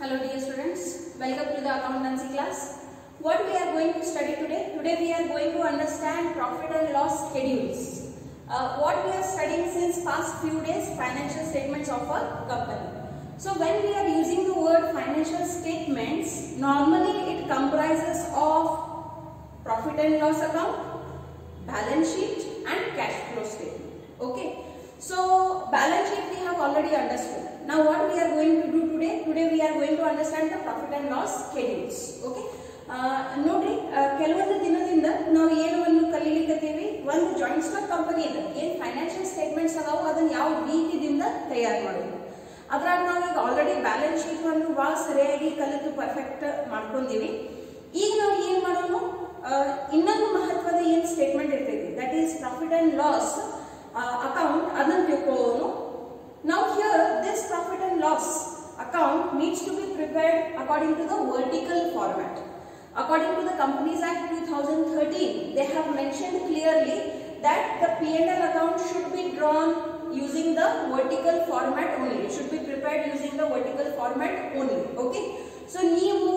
Hello dear students, welcome to the accountancy class. What we are going to study today? Today we are going to understand profit and loss schedules. What we are studying since past few days, financial statements of a company. So when we are using the word financial statements, normally it comprises of profit and loss account, balance sheet and cash flow statement. Okay. So balance sheet we have already understood. Now what we are going to do today? Today we are going to understand the profit and loss schedules. Okay. ನೋಡ್ರಿ ಕೆಲವೊಂದು ದಿನದಿಂದ ನಾವು ಏನು ಒಂದು ಕಲಿಲಿಕತ್ತೀವಿ ಒಂದು joint stock company ಇದೆ ಏನು financial statements ಅದಾವು ಅದನ್ನ ಯಾವ ರೀತಿಯಿಂದ ತಯಾರು ಮಾಡೋದು ಅದ್ರಾಗ ನಾವು ಈಗ ಆಲ್ರೆಡಿ ಬ್ಯಾಲೆನ್ಸ್ ಶೀಟ್ ಒಂದು ಭಾಳ ಸರಿಯಾಗಿ ಕಲಿತು ಪರ್ಫೆಕ್ಟ್ ಮಾಡ್ಕೊಂಡಿವಿ ಈಗ ನಾವು ಏನು ಮಾಡೋಣ ಇನ್ನೊಂದು ಮಹತ್ವದ ಏನು ಸ್ಟೇಟ್ಮೆಂಟ್ ಇರ್ತೈತಿ that is profit and loss account ಅದನ್ನು ತಿಳ್ಕೊಳ್ಳೋಣ Now here this profit and loss account needs to be prepared according to the vertical format. According to the Companies Act 2013, they have mentioned clearly that the P&L account should be drawn using the vertical format only. It should be prepared using the vertical format only. Okay. So ನೀವು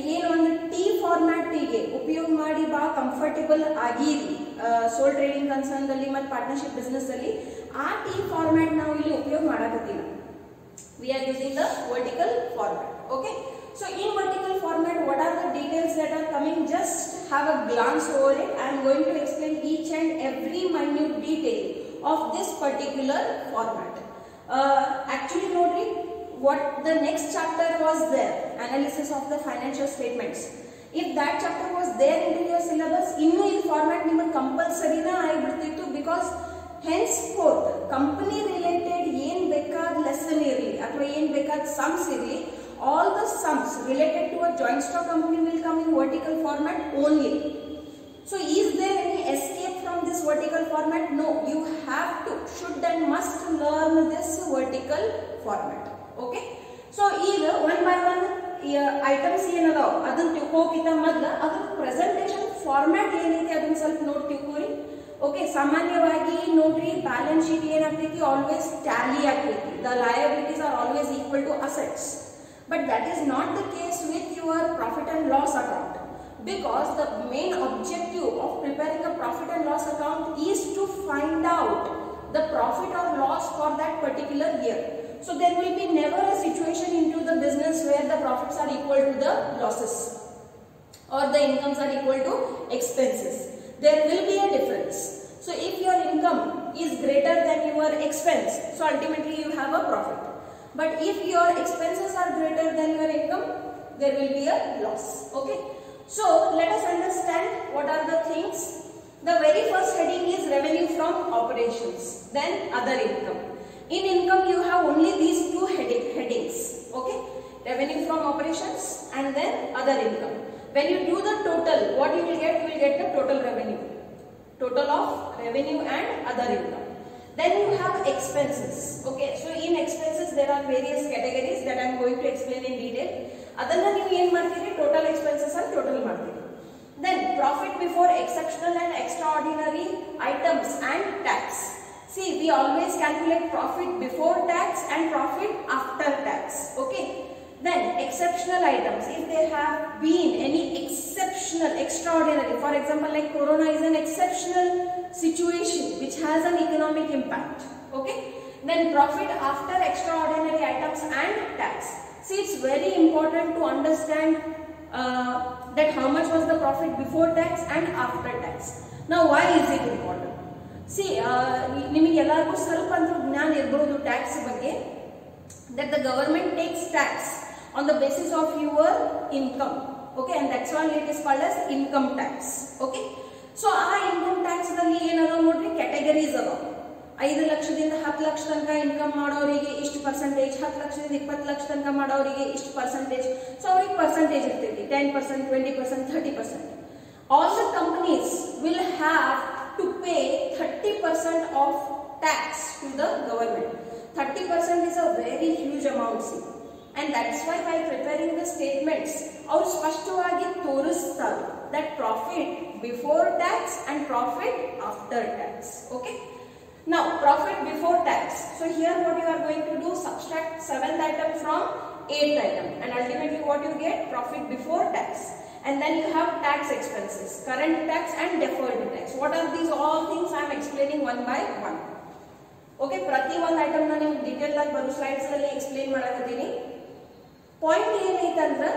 ಏನು ಒಂದು T ಫಾರ್ಮ್ಯಾಟಿಗೆ ಉಪಯೋಗ ಮಾಡಿ ಬಾ comfortable ಆಗಿರಿ ಸೋಲ್ trading concern ಅಲ್ಲಿ ಮತ್ತು partnership business ಅಲ್ಲಿ ಆ ಟಿ ಫಾರ್ಮ್ಯಾಟ್ ನಾವು ಇಲ್ಲಿ ಉಪಯೋಗ ಮಾಡಕತ್ತಿಲ್ಲ we are using the vertical format okay so in vertical format what are the details that are coming just have a glance over it I am going to explain each and every minute detail of this particular format actually ನೋಡ್ರಿ what the next chapter was there, analysis of the financial statements. If that chapter was there into your syllabus, innu in format ನಿಮ್ಮ compulsory na ಆಗಿಬಿಡ್ತಿತ್ತು because henceforth company related ಏನ್ ಬೇಕಾದ lesson ಇರಲಿ ಅಥವಾ ಏನ್ ಬೇಕಾದ sums ಇರಲಿ all the sums related to a joint stock company will come in vertical format only. So is there any escape from this vertical format? No, you have to, should and must learn this vertical format. Okay, so ಈಗ one by one items ಏನದಾವ ಅದನ್ನ ತಿಳ್ಕೋಕಿಂತ ಮೊದಲ ಅದ್ರ presentation format ಏನೈತಿ ಅದನ್ನ ಸ್ವಲ್ಪ ನೋಡಿ ತಿಳ್ಕೋರಿ okay ಸಾಮಾನ್ಯವಾಗಿ ನೋಡ್ರಿ ಬ್ಯಾಲೆನ್ಸ್ ಶೀಟ್ ಏನಾಗ್ತೈತಿ ಆಲ್ವೇಸ್ ಟ್ಯಾಲಿ ಆಗ್ತೈತಿ the liabilities are always equal to assets but that is not the case with your profit and loss account because the main objective of preparing a profit and loss account is to find out the profit or loss for that particular year. So there will be never a situation into the business where the profits are equal to the losses or the incomes are equal to expenses. There will be a difference. So if your income is greater than your expense, so ultimately you have a profit. But if your expenses are greater than your income, there will be a loss. Okay. So let us understand what are the things. The very first heading is revenue from operations, then other income. In income you have only these two headings, okay, revenue from operations and then other income. When you do the total, what you will get the total revenue, total of revenue and other income. Then you have expenses, okay, so in expenses there are various categories that I am going to explain in detail. Adanna ನೀವು ಏನು ಮಾಡ್ತೀರಿ total expenses and total ಮಾಡ್ತೀರಿ. Then profit before exceptional and extraordinary items and tax. See, we always calculate profit before tax and profit after tax. Okay. Then exceptional items, if there have been any exceptional, extraordinary, for example, like Corona is an exceptional situation which has an economic impact. Okay. Then profit after extraordinary items and tax. See, it's very important to understand that how much was the profit before tax and after tax. Now, why is it important? C ನಿಮಗೆ ಎಲ್ಲರಿಗೂ ಸ್ವಲ್ಪ ಅಂತೂ ಜ್ಞಾನ ಇರಬಹುದು tax ಬಗ್ಗೆ that the government takes tax on the basis of your income okay and that's why it is called as income tax okay so ಆ income tax ನಲ್ಲಿ ಏನದ ನೋಡ್ರಿ ಕ್ಯಾಟಗರೀಸ್ ಅದಾವ 5 ಲಕ್ಷದಿಂದ 10 ಲಕ್ಷ ತನಕ ಇನ್ಕಮ್ ಮಾಡೋರಿಗೆ ಇಷ್ಟು ಪರ್ಸೆಂಟೇಜ್ 10 ಲಕ್ಷದಿಂದ 20 ಲಕ್ಷ ತನಕ ಮಾಡೋರಿಗೆ ಇಷ್ಟು ಪರ್ಸೆಂಟೇಜ್ ಸೊ ಅವ್ರಿಗೆ ಪರ್ಸೆಂಟೇಜ್ ಇರ್ತೈತಿ 10%, 20%, 30%. All the companies will have to pay 30% of tax to the government. 30% is a very huge amount, see. And that's why by preparing the statements, ಅವರು ಸ್ಪಷ್ಟವಾಗಿ ತೋರಿಸ್ತಾರೆ that profit before tax and profit after tax. Okay. Now profit before tax. So here what you are going to do, subtract 7th item from eighth item, and ultimately what you get? Profit before tax. And then you have tax expenses, current tax and deferred tax. What are these all things? I am explaining one by one. Okay, ಪ್ರತಿ ಒಂದು item ನಾನು ನಿಮಗೆ detail ಆಗಿ ಬರೋ slides ಅಲ್ಲಿ explain ಮಾಡಕತ್ತೀನಿ. Point ಏನೈತೆ ಅಂದ್ರೆ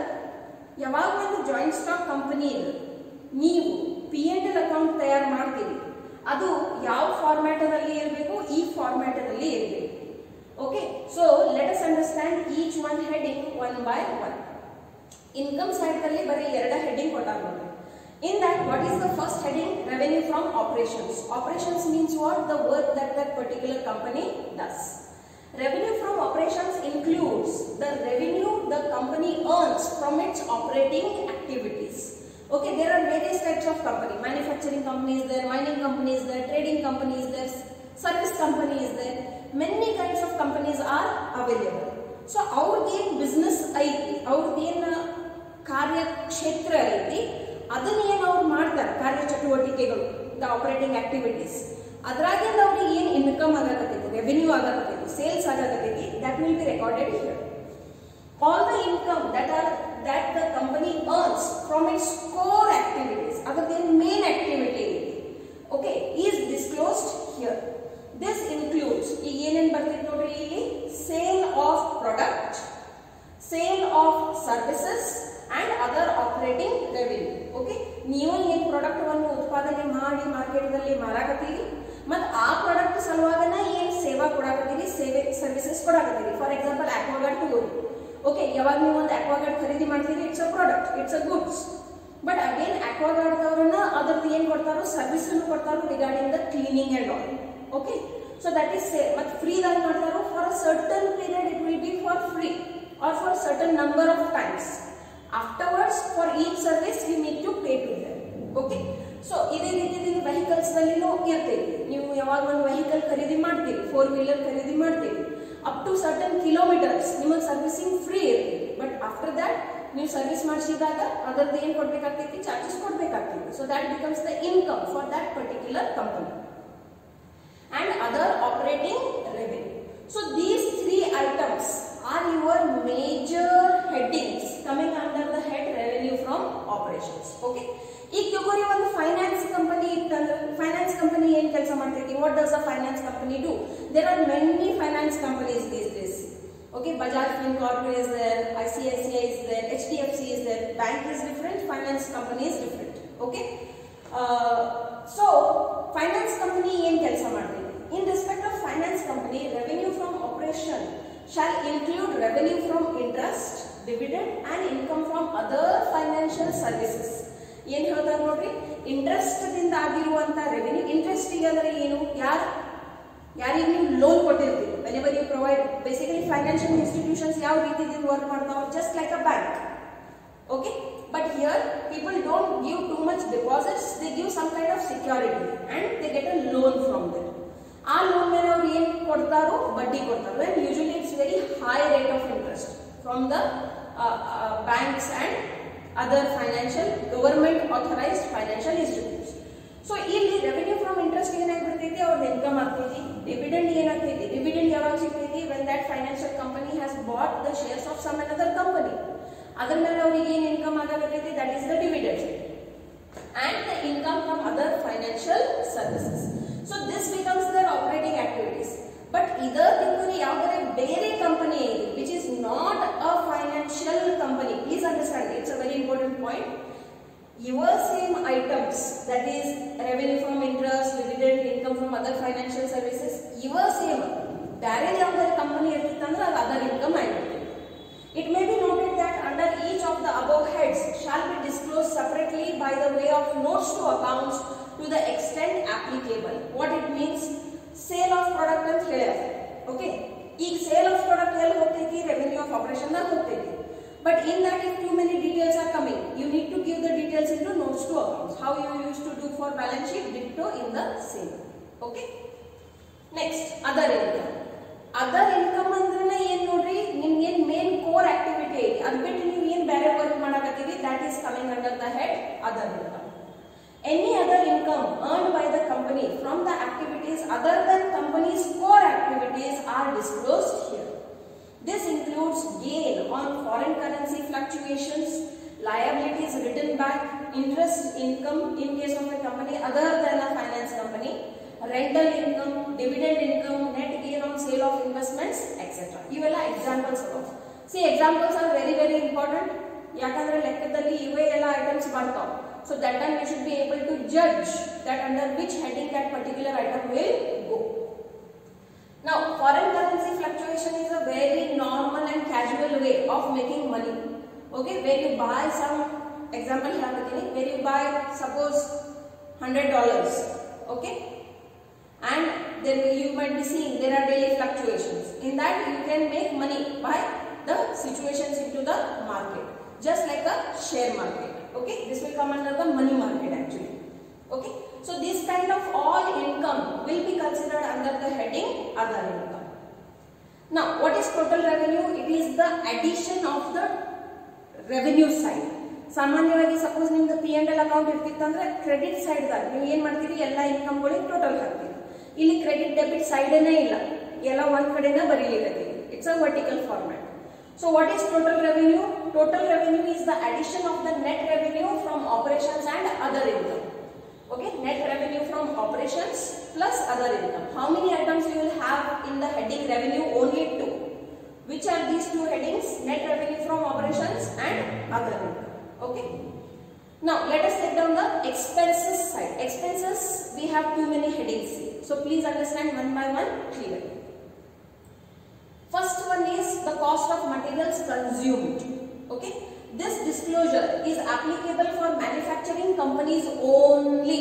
ಯಾವಾಗ ಒಂದು ಜಾಯಿಂಟ್ ಸ್ಟಾಕ್ ಕಂಪನಿ ನೀವು P&L ಅಕೌಂಟ್ ತಯಾರು ಮಾಡ್ತೀರಿ, ಅದು ಯಾವ ಫಾರ್ಮ್ಯಾಟ್ ಅಲ್ಲಿ ಇರಬೇಕು? ಈ ಫಾರ್ಮ್ಯಾಟ್ ಅಲ್ಲಿ ಇರಬೇಕು. Okay, so let us understand each one heading one by one. Income side ಅಲ್ಲಿ ಬರೀ ಎರಡು ಹೆಡಿಂಗ್ ಕೊಟ್ಟಾರ ನೋಡಿ. In that, what is the first heading? Revenue from operations. Operations means what? The work that that particular company does. Revenue from operations includes the revenue the company earns from its operating activities. Okay, there are various types of company. Manufacturing companies there, mining companies there, trading companies there, service companies there. Many kinds of companies are available. So, our business ಐತಿ, ಅವ್ರದ್ದೇನು ಕಾರ್ಯಕ್ಷೇತ್ರ ಐತಿ, ಅದನ್ನ ಏನು ಅವ್ರು ಮಾಡ್ತಾರೆ ಕಾರ್ಯಚಟುವಟಿಕೆಗಳು, the operating activities, ಅದ್ರಾಗಿಂದ ಅವ್ರಿಗೆ ಏನು ಇನ್ಕಮ್ ಆಗಕತ್ತೈತಿ, ರೆವೆನ್ಯೂ ಆಗಕತ್ತೈತಿ, ಸೇಲ್ಸ್ ಆಗಕತ್ತೈತಿ, that will be recorded here. All the income that the company earns from its core activities, ಅದರದೇನು ಮೇನ್ ಆಕ್ಟಿವಿಟಿ ಐತಿ, okay, is disclosed here. This includes ಈಗ ಏನೇನು ಬರ್ತೈತಿ ನೋಡ್ರಿ ಇಲ್ಲಿ, sale of product, sale of services and other operating revenue. Okay, ನೀವು ಏನು product ಅನ್ನು ಉತ್ಪಾದನೆ ಮಾಡಿ ಮಾರ್ಕೆಟ್ ನಲ್ಲಿ ಮಾರಾಕತ್ತೀರಿ, ಮತ್ತು ಆ ಪ್ರಾಡಕ್ಟ್ ಸಲುವಾಗನ ಏನು ಸೇವಾ ಕೊಡಾಕತ್ತೀರಿ, ಸೇವೆ ಸರ್ವಿಸಸ್ ಕೊಡಾಕತ್ತೀರಿ. ಫಾರ್ ಎಕ್ಸಾಂಪಲ್ ಆಕ್ವಾಗಾರ್ಡ್ ತಗೋರಿ. ಓಕೆ, ಯಾವಾಗ ನೀವು ಒಂದು ಆಕ್ವಾಗಾರ್ಡ್ ಖರೀದಿ ಮಾಡ್ತೀರಿ, it's a product, it's a goods. But again Aquaguard ಅವರನ್ನ ಅದ್ರದ್ದು ಏನು ಕೊಡ್ತಾರೋ, ಸರ್ವಿಸ್ ಅನ್ನು ಕೊಡ್ತಾರೋ regarding the cleaning and all. Okay, so that is sale. ಮತ್ತು ಫ್ರೀದಾಗಿ ಮಾಡ್ತಾರೋ, for a certain period it will be for free or for certain number of times. Afterwards, for each service you need to pay to them. Okay, so ಇದೇ ರೀತಿ vehicles ನಲ್ಲಿನೂ ಇರ್ತೈತಿ. ನೀವು ಯಾವಾಗ ಒಂದು vehicle ಖರೀದಿ ಮಾಡ್ತೀರಿ, 4-wheeler ಖರೀದಿ ಮಾಡ್ತೀರಿ, ಅಪ್ ಟು ಸರ್ಟನ್ ಕಿಲೋಮೀಟರ್ಸ್ ನಿಮಗೆ ಸರ್ವಿಸಿಂಗ್ ಫ್ರೀ ಇರ್ತೈತಿ. ಬಟ್ ಆಫ್ಟರ್ ದಟ್ ನೀವು ಸರ್ವಿಸ್ ಮಾಡಿಸಿದಾಗ ಅದರದ್ದು ಏನು ಕೊಡ್ಬೇಕಾಗ್ತೈತಿ, ಚಾರ್ಜಸ್ ಕೊಡ್ಬೇಕಾಗ್ತೈತಿ. So that becomes the income for that particular company and other operating revenue. So these three items are your major headings coming under the head revenue from operations. Okay, ಈಗ ತಗೋರಿ ಒಂದು finance company ಇತ್ತಂದ್ರೆ, finance company ಏನು ಕೆಲಸ ಮಾಡ್ತೈತಿ? What does a finance company do? There are many finance companies these days. Okay, Bajaj Fincorp is there, ICICI is there, HDFC is there. Bank is different, finance company is different. Okay, so finance company ಏನು ಕೆಲಸ ಮಾಡ್ತೈತಿ? In respect of finance company, revenue from operation shall include revenue from interest, dividend and income from other financial services. ಏನು ಹೇಳ್ತಾರೆ ನೋಡ್ರಿ, interest ದಿಂದ ಆಗಿರುವಂತ revenue. Interest ಅಂದ್ರೆ ಏನು? ಯಾರಿಗೆ ನೀವು loan ಕೊಟ್ಟಿರ್ತೀರಿ, whenever you provide, basically financial institutions ಯಾವ ರೀತಿಯಿಂದ ವರ್ಕ್ ಮಾಡ್ತಾವೆ, just like a bank. Okay, but here people don't give too much deposits, they give some kind of security and they get a loan from them. ಆ loan ಮೇಲೆ ಅವ್ರು ಏನು ಕೊಡ್ತಾರೋ ಬಡ್ಡಿ ಕೊಡ್ತಾರೆ. and usually it's very high rate of interest from the banks and other financial government authorized financial institutes. So ಇಲ್ಲಿ revenue from interest ಏನಾಗ್ಬಿಡ್ತೈತಿ, ಅವ್ರದ್ದು income ಆಗ್ತೈತಿ. ಡಿವಿಡೆಂಡ್ ಏನಾಗ್ತೈತಿ? ಡಿವಿಡೆಂಡ್ ಯಾವಾಗ ಸಿಗ್ತೈತಿ? when that financial company has bought the shares of some another company. ಅದರ ಮೇಲೆ ಅವ್ರಿಗೆ ಏನು ಇನ್ಕಮ್ ಆಗತೈತಿ, that is the dividend and the income from other financial services. So this becomes their operating activities. But either ತಿಳ್ಕೊರಿ ಯಾವ್ದಾರೆ ಬೇರೆ company ಇದೆ which is not a financial company. Please understand, it's a very important point. Your same items, that is revenue from interest, dividend, income from other financial services, your same ಬೇರೆ ಯಾವ್ದಾರೆ company ಇರ್ತಿತ್ತಂದ್ರೆ ಅದು other income ಆಗಿರುತ್ತೆ. It may be noted that under each of the above heads shall be disclosed separately by the way of notes to accounts to the extent applicable. What it means? Sale of product ಅಂತ ಹೇಳ್ಯಾರ. Okay, ಈಗ sale of product ಎಲ್ಲಿ ಹೋಗ್ತೈತಿ? Revenue of operation ದಾಗ ಹೋಗ್ತೈತಿ. But in that, if too many details are coming, you need to give the details into notes to accounts. How you used to do for balance sheet, ditto in the same. Okay. Next, other income. Other income ಅಂದ್ರೆ ಏನು ನೋಡ್ರಿ, ನಿಮ್ಗೆ ಏನು main core activity ಐತಿ, ಅದು ಬಿಟ್ಟು ನೀವು ಏನು ಬೇರೆ work ಮಾಡಕತ್ತೀರಿ, that is coming under the head other income. Any other income earned by the company from the activities other than company's core activities are disclosed here. This includes gain on fluctuations, liabilities written back, interest income in case of a company other than a finance company, rental income, dividend income, net gain on sale of investments, etc. ಇವೆಲ್ಲ examples ಅದಾವ. See, examples are very important. ಯಾಕಂದ್ರೆ ಲೆಕ್ಕದಲ್ಲಿ ಇವೇ ಎಲ್ಲ items ಬರ್ತಾವ. So that time you should be able to judge that under which heading that particular item will go. Now, foreign currency fluctuation is a very normal and casual way of making money. Okay, where you buy some, example here, where you buy suppose $100. Okay, and then you might be seeing there are daily fluctuations. In that you can make money by the situations into the market, just like a share market. Okay, this will come under the money market actually. Okay, so this kind of all income will be considered under the heading other income. Now, what is total revenue? It is the addition of the revenue side. ಸಾಮಾನ್ಯವಾಗಿ suppose ನಿಮ್ದು P&L account ಇರ್ತಿತ್ತಂದ್ರೆ credit side ದಾಗ ನೀವು ಏನ್ ಮಾಡ್ತೀರಿ, ಎಲ್ಲ income ಗಳಿಗೆ total ಹಾಕ್ತೀರಿ. ಇಲ್ಲಿ ಕ್ರೆಡಿಟ್ ಡೆಬಿಟ್ ಸೈಡನೇ ಇಲ್ಲ, ಎಲ್ಲ ಒಂದ್ ಕಡೆನ ಬರೀಲಿಕ್ಕೆ. It's a vertical format. So what is total revenue? Total revenue is the addition of the net revenue from operations and other income. Okay, net revenue from operations plus other income. How many items you will have in the heading revenue? Only two. Which are these two headings? Net revenue from operations and other income. Okay. Now let us take down the expenses side. Expenses, we have too many headings. So please understand one by one clearly. First one is the cost of materials consumed. Okay, this disclosure is applicable for manufacturing companies only.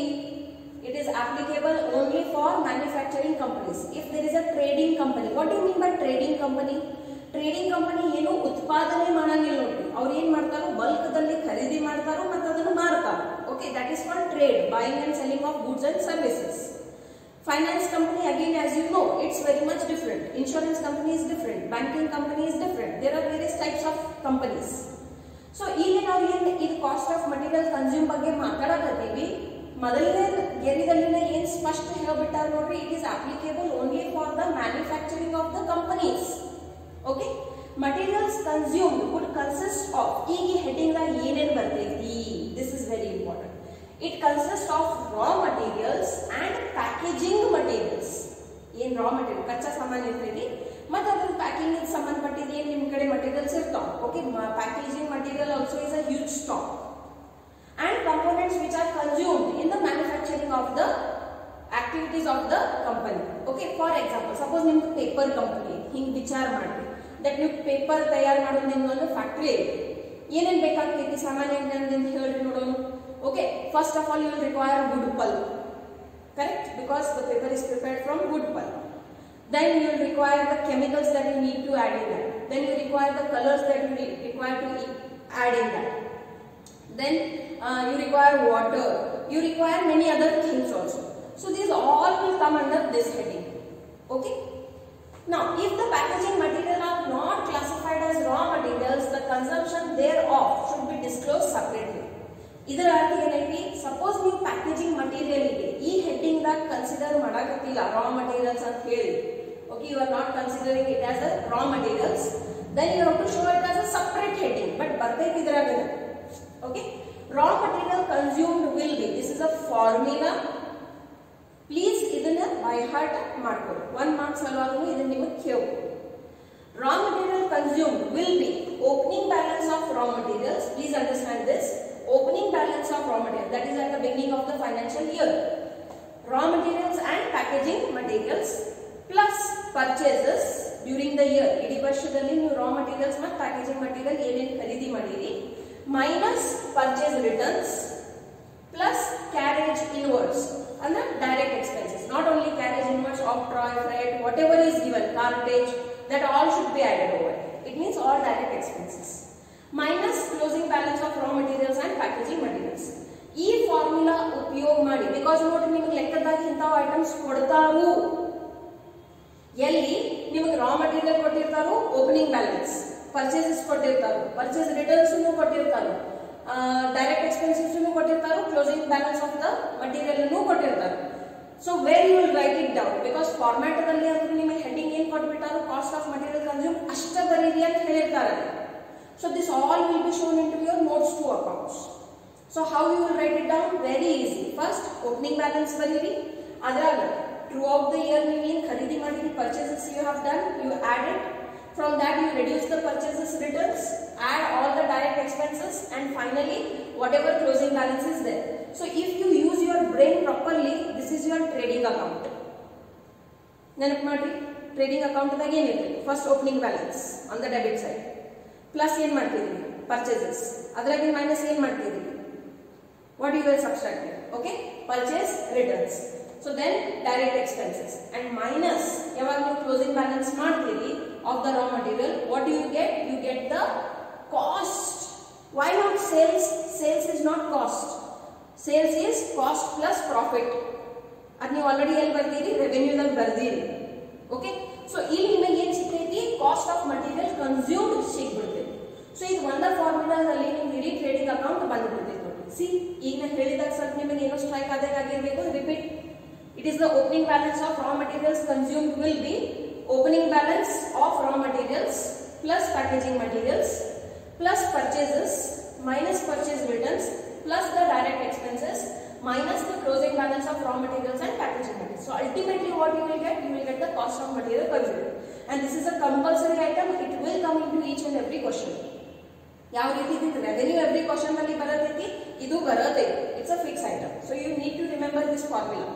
It is applicable only for manufacturing companies. If there is a trading company, what do you mean by trading company? Trading company ಏನು ಉತ್ಪಾದನೆ ಮಾಡಂಗಿಲ್ಲ ನೋಡಿ, ಅವ್ರು ಏನ್ ಮಾಡ್ತಾರೋ bulk ದಲ್ಲಿ ಖರೀದಿ ಮಾಡ್ತಾರೋ ಮತ್ತು ಅದನ್ನು ಮಾರ್ತಾರೋ. Okay, that is called trade, buying and selling of goods and services. Finance company, again, as you know, it's very much different. Insurance company is different. Banking company is different. There are various types of companies. So, ಇಲ್ಲಿ ನಾವು ಇದು cost of material consume ಬಗ್ಗೆ ಮಾತಾಡಕತ್ತೀವಿ. ಮೊದಲನೇ ಏರಿಯಾದಲ್ಲಿನ ಏನು ಸ್ಪಷ್ಟ ಹೇಳ್ಬಿಟ್ಟಾರ ನೋಡ್ರಿ, it is applicable only for the manufacturing of the companies. Okay, materials consumed would consist of, ಈಗ ಹೆಡ್ಡಿಂಗ್ ದಾಗ ಏನೇನು ಬರ್ತೈತಿ, this is very important. It consists of raw materials and packaging materials. ಏನು raw material ಕಚ್ಚಾ ಸಾಮಾನು ಇರ್ತೈತಿ ಮತ್ತು ಅದರ ಪ್ಯಾಕಿಂಗ್ ಗೆ ಸಂಬಂಧಪಟ್ಟಿದ ಏನು ನಿಮ್ಮ ಕಡೆ ಮಟೀರಿಯಲ್ಸ್ ಇರ್ತಾವ. Okay, packaging material also is a huge stock and components which are consumed in the manufacturing of the activities of the company. Okay, for example, suppose ನಿಮ್ದು ಪೇಪರ್ ಕಂಪನಿ, ಹಿಂಗೆ ವಿಚಾರ ಮಾಡಿ ದಟ್ ನೀವು ಪೇಪರ್ ತಯಾರು ಮಾಡೋದು ನಿಮ್ಮೊಂದು factory ಇದೆ. ಏನೇನು ಬೇಕಾಗ್ತೈತಿ ಸಾಮಾನ್ಯ ಅಂತ ಹೇಳಿ ನೋಡೋಣ. Okay, first of all you will require wood pulp, correct, because the paper is prepared from wood pulp. Then you will require the chemicals that you need to add in that. Then you require the colors that you require to add in that. Then you require water, you require many other things also. So these all will come under this heading. Okay, now if the packaging material are not classified as raw materials, the consumption thereof should be disclosed separately. ಇದರ ಅರ್ಥ ಏನೈತಿ, suppose ನೀವು packaging material ಗೆ ಈ heading ದಾಗ consider ಮಾಡಕತ್ತಿಲ್ಲ ರಾ materials ಅಂತ ಹೇಳಿ, okay, you are not considering it as a raw materials, then you have to show it as a separate heading, but ಬರ್ತೈತಿ ಇದ್ರಾಗ. Okay, raw material consumed will be, this is a formula, please ಇದನ್ನ by heart ಮಾಡ್ಕೊಳ್ಳಿ, 1 marks ಸಲುವಾಗಿ ಇದನ್ನ ನಿಮಗೆ ಕೇಳು. Raw material consumed will be opening balance of raw materials, please understand this, opening balance of raw material, that is at the beginning of the financial year, raw materials and packaging materials plus purchases during the year. ಇಡೀ ವರ್ಷದಲ್ಲಿ ನೀವು raw materials ಮತ್ತು packaging material ಏನೇನು ಖರೀದಿ ಮಾಡಿರಿ minus purchase returns plus carriage inwards, ಅಂದ್ರೆ direct expenses, not only carriage inwards, octroi, freight, whatever is given, cartage, that all should be added over. It means all direct expenses minus closing balance of raw materials and packaging materials. ಈ formula ಉಪಯೋಗ ಮಾಡಿ, because ನೋಡಿ ನಿಮಗೆ ಲೆಕ್ಕದಾಗ ಇಂಥವು items ಕೊಡ್ತಾರು, ಎಲ್ಲಿ ನಿಮಗೆ raw material ಕೊಟ್ಟಿರ್ತಾರೋ ಓಪನಿಂಗ್ ಬ್ಯಾಲೆನ್ಸ್, ಪರ್ಚೇಸಸ್ ಕೊಟ್ಟಿರ್ತಾರೋ, ಪರ್ಚೇಸ್ ರಿಟರ್ನ್ಸ್ ಕೊಟ್ಟಿರ್ತಾರೋ, ಡೈರೆಕ್ಟ್ ಎಕ್ಸ್ಪೆನ್ಸಸ್ ಕೊಟ್ಟಿರ್ತಾರೋ, closing balance of the material ಕೊಟ್ಟಿರ್ತಾರೆ. So where you will write it down, because format ದಲ್ಲಿ ಅಂದ್ರೆ ನಿಮಗೆ ಹೆಡ್ಡಿಂಗ್ ಏನ್ ಕೊಟ್ಬಿಟ್ಟಾರೋ ಕಾಸ್ಟ್ ಆಫ್ ಮಟೀರಿಯಲ್ ಕನ್ಸ್ಯೂಮ್ ಅಷ್ಟ ಬರೀರಿ ಅಂತ ಹೇಳಿರ್ತಾರೆ. So this all will be shown into your notes to accounts. So how you will write it down? Very easy. First opening balance bariri. Adraga throughout the year you in kharidi madidi purchases you have done, you add it. From that you reduce the purchases returns, add all the direct expenses, and finally whatever closing balance is there. So if you use your brain properly, this is your trading account. Nenak madri trading account ದಾಗ ಏನಿದೆ? First opening balance on the debit side. Plus ಏನು ಮಾಡ್ತಿದ್ದೀರಿ? Purchases. ಅದರಾಗಿ minus ಏನು ಮಾಡ್ತಿದ್ದೀರಿ? What you will subtract? Okay? Purchase returns. So then direct expenses and minus ಯಾವಾಗ ನೀವು closing balance ಮಾಡ್ತೀರಿ of the raw material, what do you get? You get the cost. Why not sales? Sales is not cost. Sales is cost plus profit. ಅದು ನೀವು already ಎಲ್ಲಿ ಬರ್ತೀರಿ? Revenue ದಾಗ ಬರ್ತೀರಿ. Okay, so ಇಲ್ಲಿ ನಿಮಗೆ ಏನು ಸಿಗ್ತೈತಿ? ಕಾಸ್ಟ್ ಆಫ್ ಮಟೀರಿಯಲ್ ಕನ್ಸ್ಯೂಮ್ಡ್ ಸಿಗ್ಬಿಡ್ತೈತಿ. ಸೊ ಇದು ಒಂದ ಫಾರ್ಮುಲಾದಲ್ಲಿ ನಿಮ್ಗೆ ಇಡೀ ಟ್ರೇಡಿಂಗ್ ಅಕೌಂಟ್ ಬಂದ್ಬಿಡ್ತೈತಿ ನೋಡಿ. ಸಿ ಈಗ ನಾನು ಹೇಳಿದಾಗ ಸ್ವಲ್ಪ ನಿಮಗೆ ಏನೋ ಸ್ಟ್ರೈಕ್ ಆಗಿರಬೇಕು. Repeat. It is the opening balance of raw materials consumed will be opening balance of raw materials plus packaging materials plus purchases minus purchase returns plus the direct expenses minus the closing balance of raw materials and packaging materials. So ultimately what you will get? You will get the cost of material consumed. And this is a compulsory item. It will come into each and every question. ಯಾವ ರೀತಿ ಇದು revenue every question ನಲ್ಲಿ ಬರತೈತಿ, ಇದು ಬರತೈತಿ. It's a fix item. So you need to remember this formula.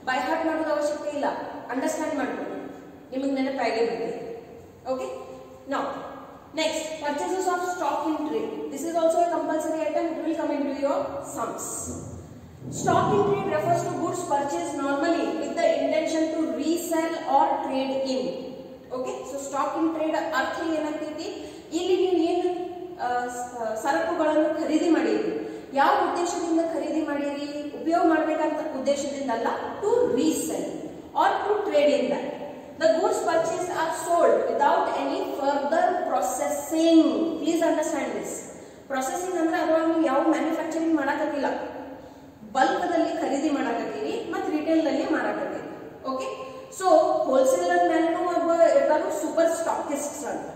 By heart ಮಾಡೋದು ಅವಶ್ಯಕತೆ ಇಲ್ಲ, ಅಂಡರ್ಸ್ಟ್ಯಾಂಡ್ ಮಾಡ್ಕೊಳ್ಳಿ, ನಿಮಗೆ ನೆನಪಾಗೇ ಬಿಡ್ತೈತಿ. Okay, now next purchases of stock in trade. This is also a compulsory item. It will come into your sums. Stock in trade refers to goods purchased normally with the intention to resell or trade in. Okay, so stock in trade ಅರ್ಥ ಏನಾಗ್ತೈತಿ? ಇಲ್ಲಿ ನೀವು ಏನು ಸರಕುಗಳನ್ನು ಖರೀದಿ ಮಾಡಿರಿ, ಯಾವ ಉದ್ದೇಶದಿಂದ ಖರೀದಿ ಮಾಡಿರಿ? ಉಪಯೋಗ ಮಾಡಬೇಕಂತ ಉದ್ದೇಶದಿಂದ ಅಲ್ಲ, to resell or to trade in that. The goods purchased are sold without any further processing. Please understand this. Processing ಅಂದ್ರೆ ಅದರೊಳಗೆ ನೀವು ಯಾವ ಮ್ಯಾನುಫ್ಯಾಕ್ಚರಿಂಗ್ ಮಾಡಕತ್ತಿಲ್ಲ, ಬಲ್ಕ್ದಲ್ಲಿ ಖರೀದಿ ಮಾಡಕತ್ತೀರಿ ಮತ್ತು ರಿಟೇಲ್ನಲ್ಲಿ ಮಾರಾಕತ್ತೀರಿ. ಓಕೆ, ಸೊ ಹೋಲ್ಸೇಲರ್ ಮೇಲೂ ಒಬ್ಬ ಇರ್ತಾರು ಸೂಪರ್ ಸ್ಟಾಕಿಸ್ಟ್ಸ್ ಅಂತ.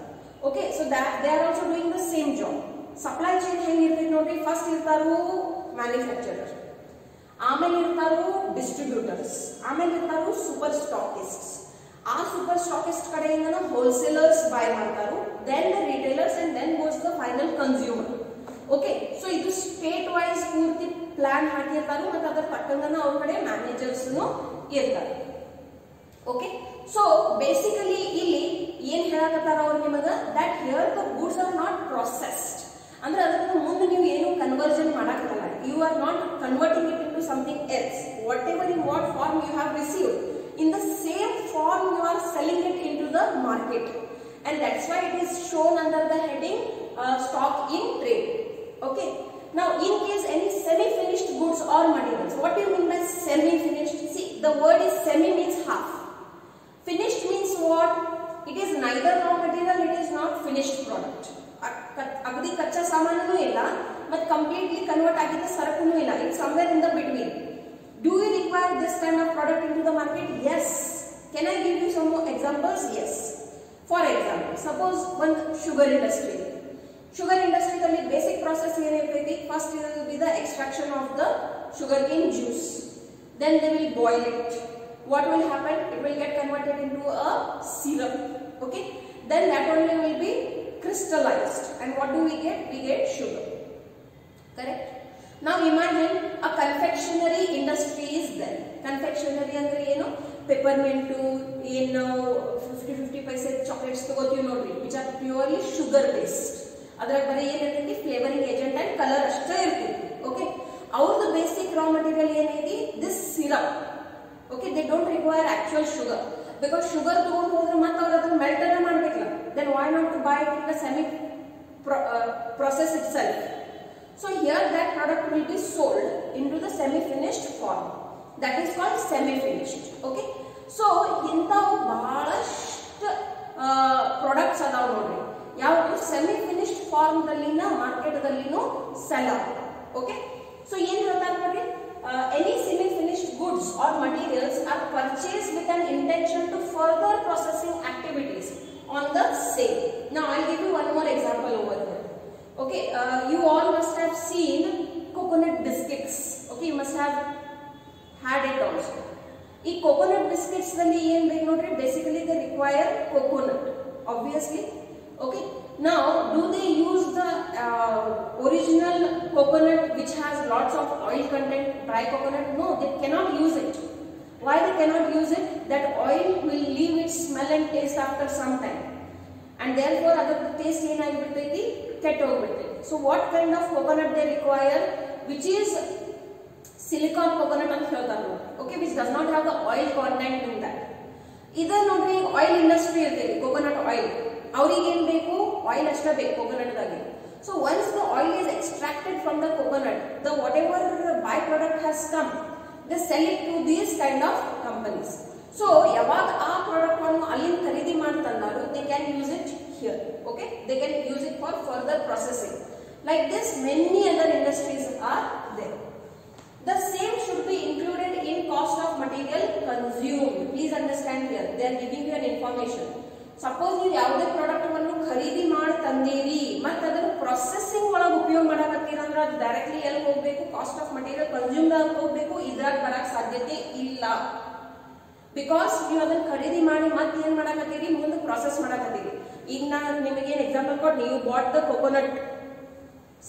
Okay, so they are also doing the same job. Supply chain ಹೆಂಗಿರ್ತೈತಿ ನೋಡ್ರಿ. ಫಸ್ಟ್ ಇರ್ತಾರು ಮ್ಯಾನುಫ್ಯಾಕ್ಚರರ್, ಆಮೇಲೆ ಇರ್ತಾರು ಡಿಸ್ಟ್ರಿಬ್ಯೂಟರ್ಸ್, ಆಮೇಲೆ ಇರ್ತಾರು ಸೂಪರ್ ಸ್ಟಾಕಿಸ್ಟ್ಸ್. ಆ ಸೂಪರ್ ಸ್ಟಾಕಿಸ್ಟ್ ಕಡೆಯಿಂದ ಹೋಲ್ಸೇಲರ್ಸ್ ಬೈ ಮಾಡ್ತಾರು, then the retailers and then goes the final consumer. Okay, so ಇದು state wise ಪೂರ್ತಿ plan ಹಾಕಿರ್ತಾರು ಮತ್ತು ಅದರ ತಕ್ಕಂಗನ ಅವ್ರ ಕಡೆ ಮ್ಯಾನೇಜರ್ಸ್ ಇರ್ತಾರೆ. ಓಕೆ, ಸೊ ಬೇಸಿಕಲಿ ಇಲ್ಲಿ ಏನ್ ಹೇಳಕತ್ತಾರ ಅವ್ರು ನಿಮಗ? That here the goods are not processed. ಅಂದ್ರೆ ಅದಕ್ಕೆ ಮುಂದೆ ನೀವು ಏನು ಕನ್ವರ್ಜನ್ ಮಾಡಕತ್ತಲ್ಲ, you are not converting it into something else. Whatever in what form you have received, in the same form you are selling it into the market, and that's why it is shown under the heading stock in trade. Okay, now in case any semi finished goods or materials, what do you mean by semi finished? See, the word is semi means half, finished means what? It is neither raw material, it is not finished product. agadi kacha samananu illa but completely convert agida sarakunu illa, it's somewhere in the between. Do you require this kind of product into the market? Yes. Can I give you some more examples? Yes. For example, suppose one sugar industry. Sugar industry the basic process here. First it will be the extraction of the sugarcane juice. Then they will boil it. What will happen? It will get converted into a syrup. Okay. Then that only will be crystallized. And what do we get? We get sugar. Correct? Now imagine a confectionery industry is there. Confectionery ಅಂದ್ರೆ ಏನು? Peppermint, ಏನು 50 paise chocolates ತಗೋತೀವಿ ನೋಡ್ರಿ, which are purely sugar based. ಅದರ ಬರೀ ಏನಿರ್ತೈತಿ? Flavouring agent and colour ಅಷ್ಟೇ ಇರ್ತೈತಿ. ಓಕೆ, ಅವ್ರದ್ದು ಬೇಸಿಕ್ ರಾ ಮಟೀರಿಯಲ್ ಏನೈತಿ? This syrup. Okay, they don't require actual sugar, because sugar ತಗೊಂಡು ಹೋದ್ರೆ ಮತ್ತೆ ಅವ್ರು ಅದನ್ನ ಮೆಲ್ಟ್ ಅನ್ನ ಮಾಡ್ಬೇಕಲ್ಲ. Then why not to buy it in the semi process itself. So here that product will be sold into the semi-finished form. That is called semi-finished. Okay. So ಇಂಥವು ಬಹಳಷ್ಟು products ಅದಾವ ನೋಡ್ರಿ. ಯಾವುದು semi-finished form ದಲ್ಲಿನ market ದಲ್ಲಿನೂ cell ಆಗ್ತದೆ. Okay. So ಏನು ಹೇಳ್ತಾರೆ ನೋಡ್ರಿ? Any semi-finished goods or materials are purchased with an intention to further processing activities on the same. Now I'll give you one more example over here. Okay, you all must have seen coconut biscuits. Okay, you must have had it also. ಈ coconut biscuits ದಲ್ಲಿ ಏನು ಬೇಕು ನೋಡ್ರಿ, basically they require coconut, obviously. Okay, now do they use the original coconut which has lots of oil content, dry coconut? No, they cannot use it. Why they cannot use it? That oil will leave its smell and taste after some time, and therefore ಅದರ taste ಏನಾಗಿಬಿಡ್ತೈತಿ, ಕೆಟ್ಟ ಹೋಗ್ಬಿಡ್ತೈತಿ. So what kind of coconut they require, which is silicon coconut ಅಂತ ಹೇಳ್ತಾರೆ ನೋಡಿ. Okay, which does not have the oil content in that. ಇದರ ನೋಡ್ರಿ oil industry ಇರ್ತೈತಿ, coconut oil. ಅವರಿಗೆ ಏನು ಬೇಕು, ಆಯಿಲ್ ಅಷ್ಟೇ ಬೇಕು coconut ದಾಗೆ. So once the oil is extracted from the coconut, the whatever by product has come, they sell it to these kind of companies. So ಯಾವಾಗ ಆ ಪ್ರಾಡಕ್ಟ್ ಅನ್ನು ಅಲ್ಲಿಂದ ಖರೀದಿ ಮಾಡ್ತಂದಾರು, they can use it here. Okay, they can use it for further processing. Like this, many other industries are there. The same should be included in cost of material consumed. Please understand here, they are giving you an information. Suppose ನೀವು ಯಾವುದೇ product ಅನ್ನು ಖರೀದಿ ಮಾಡಿ ತಂದೀರಿ ಮತ್ತು ಅದನ್ನು processing ಒಳಗೆ ಉಪಯೋಗ ಮಾಡಕತ್ತೀರ ಅಂದ್ರೆ ಅದು ಡೈರೆಕ್ಟ್ಲಿ ಎಲ್ಲಿ ಹೋಗಬೇಕು, ಕಾಸ್ಟ್ ಆಫ್ ಮಟೀರಿಯಲ್ ಕನ್ಸ್ಯೂಮ್ ಆಗಿ ಹೋಗಬೇಕು, ಇದ್ರಾಗ ಬರಕ್ಕೆ ಸಾಧ್ಯತೆ ಇಲ್ಲ. ಬಿಕಾಸ್ ನೀವು ಅದನ್ನು ಖರೀದಿ ಮಾಡಿ ಮತ್ತೆ ಏನು ಮಾಡಕತ್ತೀರಿ, ಮುಂದೆ ಪ್ರೊಸೆಸ್ ಮಾಡಕತ್ತೀರಿ. ಈಗ ನಾನು ನಿಮಗೆ ಏನು ಎಕ್ಸಾಂಪಲ್ ಕೊಟ್ಟು, ನೀವು bought the coconut,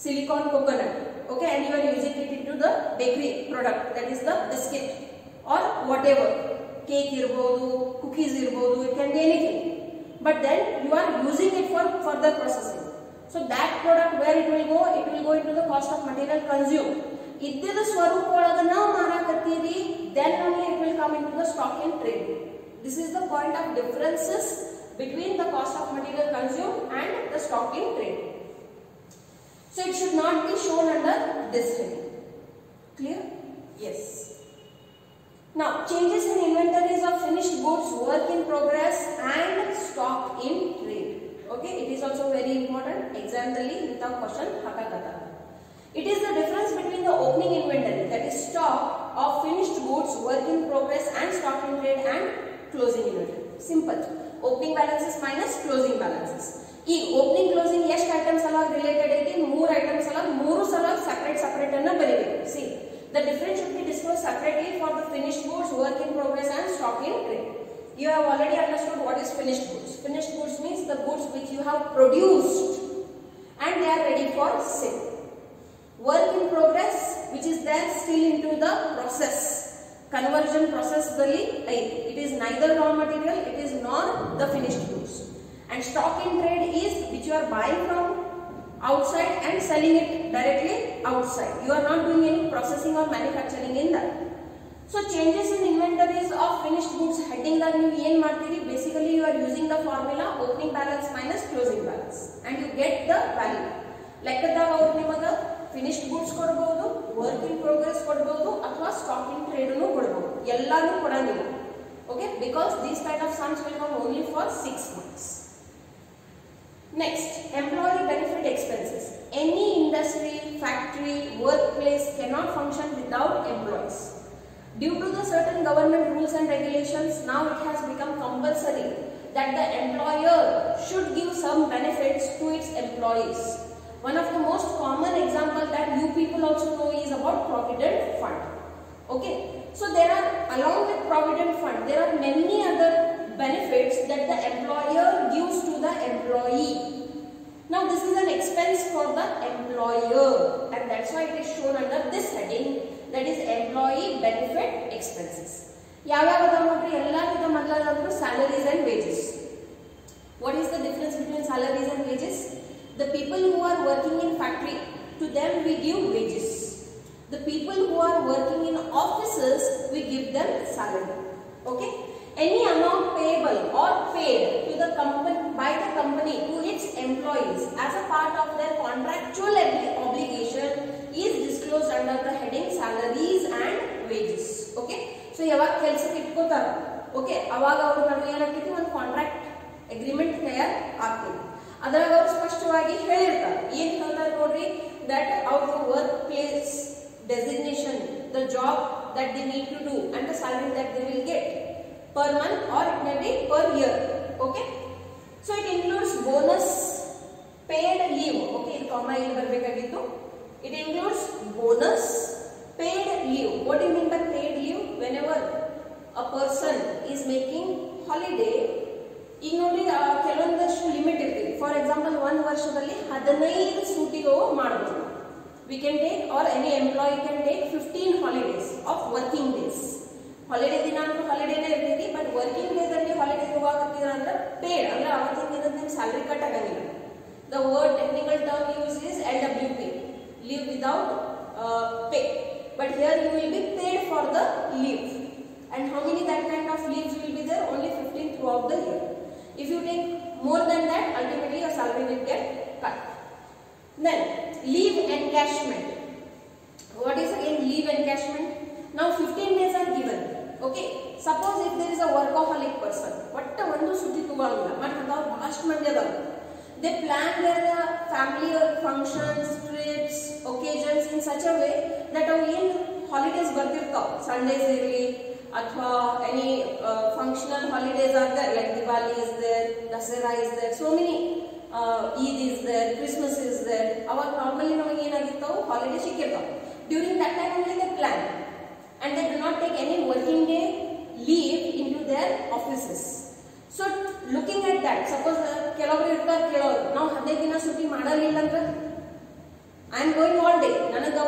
silicon coconut, okay, and you are using it into the bakery product, that is the biscuit or whatever, cake irbodu, cookies irbodu, it can be anything, but then you are using it for further processing. So that product, where it will go into the cost of material consumed. ಇದ್ದಿದ ಸ್ವರೂಪ ಒಳಗೆ ನಾವು ಮಾರಾಕತ್ತೀರಿ, then only it will come into the stock in trade. This is the point of differences between the cost of material consumed and the stock in trade. So it should not be shown under this heading. Clear? Yes. Now, changes in inventories of finished goods, work in progress and stock in trade. Okay, it is also very important. Example without question hakakata. It is the difference between the opening inventory, that is stock of finished goods, work in progress and stock in trade, and closing inventory. Simple. Opening balances minus closing balances. ಈ opening closing ಎಷ್ಟು items ಅಲ್ಲ related ಐತಿ, 3 items ಅಲ್ಲ, 3 ಸಲ separate ಅನ್ನ ಬರೀಬೇಕು. C the difference should be disclosed separately for the finished goods, work in progress and stock in trade. You have already understood what is finished goods. Finished goods means the goods which you have produced and they are ready for sale. Work in progress, which is there still into the process, conversion process ದಲ್ಲಿ ಐತಿ. It is neither raw material, it is nor the finished goods. And stock in trade is which you are buying from outside and selling it directly outside. You are not doing any processing or manufacturing in that. So changes in inventories of finished goods heading that you ಏನು ಮಾಡ್ತೀರಿ, basically you are using the formula opening balance minus closing balance and you get the value. ಲೆಕ್ಕದಾಗ ಅವರು ನಿಮಗೆ finished goods ಕೊಡಬಹುದು, work in progress ಕೊಡಬಹುದು ಅಥವಾ stock in trade ಅನ್ನು ಕೊಡಬಹುದು, ಎಲ್ಲಾನು ಕೊಡಂಗಿಲ್ಲ. Okay, because these kind of sums will come only for 6 months. Next, employee benefit expenses. Any industry, factory, workplace cannot function without employees. Due to the certain government rules and regulations, now it has become compulsory that the employer should give some benefits to its employees. One of the most common example that you people also know is about Provident Fund. Okay, so there are, along with Provident Fund, there are many other benefits that the employer gives to the employee. Now this is an expense for the employer and that's why it is shown under this heading, that is employee benefit expenses. ಯಾವ್ಯಾವ ಅದಾವ ನೋಡ್ರಿ, ಎಲ್ಲಕ್ಕಿಂತ ಮೊದಲಾದ್ರು salaries and wages. What is the difference between salaries and wages? The people who are working in factory, to them we give wages. The people who are working in offices, we give them salary. Okay, any amount payable or paid to the company by the company to its employees as a part of their contractual obligation is disclosed under the heading salaries and wages. Okay, so ಯಾವಾಗ ಕೆಲಸಕ್ಕೆ ಇಟ್ಕೋತಾರ, okay, ಅವಾಗ ಅವರ ನಡುವೆ ಏನಾಗ್ತೈತಿ, ಒಂದು contract agreement ತಯಾರು ಆಗ್ತೈತಿ. ಅದರಾಗ ಅವರು ಸ್ಪಷ್ಟವಾಗಿ ಹೇಳಿರ್ತಾರೆ, ಏನು ಹೇಳ್ತಾರೆ ನೋಡ್ರಿ, that our workplace designation, the job that they need to do and the salary that they will get per month or it may be per year. Okay, so it includes bonus, paid leave. Okay, comma ಇಲ್ಲಿ ಬರಬೇಕಾಗಿತ್ತು. It includes bonus, paid leave. What do you mean by paid leave? Whenever a person is making holiday, ಈಗ ನೋಡಿ ಕೆಲವೊಂದಷ್ಟು limit ಇರ್ತೀವಿ. For example 1 ವರ್ಷದಲ್ಲಿ 15 ಸೂಟಿಗಳು ಮಾಡಬಹುದು. We can take, or any employee can take 15 holidays of working days. Holiday ದಿನ ಅಂದ್ರೆ ಹಾಲಿಡೇನೇ ಇರ್ತೈತಿ, but working days ಅಲ್ಲಿ ಹಾಲಿಡೇ ಹೋಗಾಕತ್ತಿದ್ರ ಅಂದ್ರೆ ಪೇಡ್ ಅಂದ್ರೆ ಅವತ್ತಿನ ದಿನದ ನಿಮ್ಮ ಸ್ಯಾಲರಿ ಕಟ್ ಆಗಂಗಿಲ್ಲ. The word technical term used is LWP, leave without pay. But here you will be paid for the leave. And how many that kind of leaves will be there? Only 15 throughout the year. If you take more than that, ultimately your salary will get cut. Then leave encashment. What is again leave encashment? Now 15 days are given. Okay. Suppose if there is a workaholic person, what ಒಂದು ಸುಟ್ಟಿ ತಗೊಳ್ಳಲ್ಲ, ಮತ್ತೆ ನಾವು ಬಹಳಷ್ಟು ಮಂದಿ ಅದಾವ. They plan their family functions, trips, occasions in such a way that ಅವು ಏನು holidays ಬರ್ತಿರ್ತಾವ, Sundays ಇರಲಿ ಅಥವಾ any functional holidays are there, like Diwali is there, Dasara is there, so many Eid is there, Christmas is there. ಅವಾಗ normally ನಮಗೆ ಏನಾಗಿರ್ತಾವ holiday ಸಿಕ್ಕಿರ್ತಾವ. During that time only they plan and they do not take any working day leave into their offices. So looking at that, suppose ಕೆಲವರು ಇರ್ತಾರೆ, ಕೆಲವರು ನಾವು 15 ದಿನ ಸುಟ್ಟಿ ಮಾಡಲಿಲ್ಲ ಅಂದ್ರೆ I am going all day, ನನಗೆ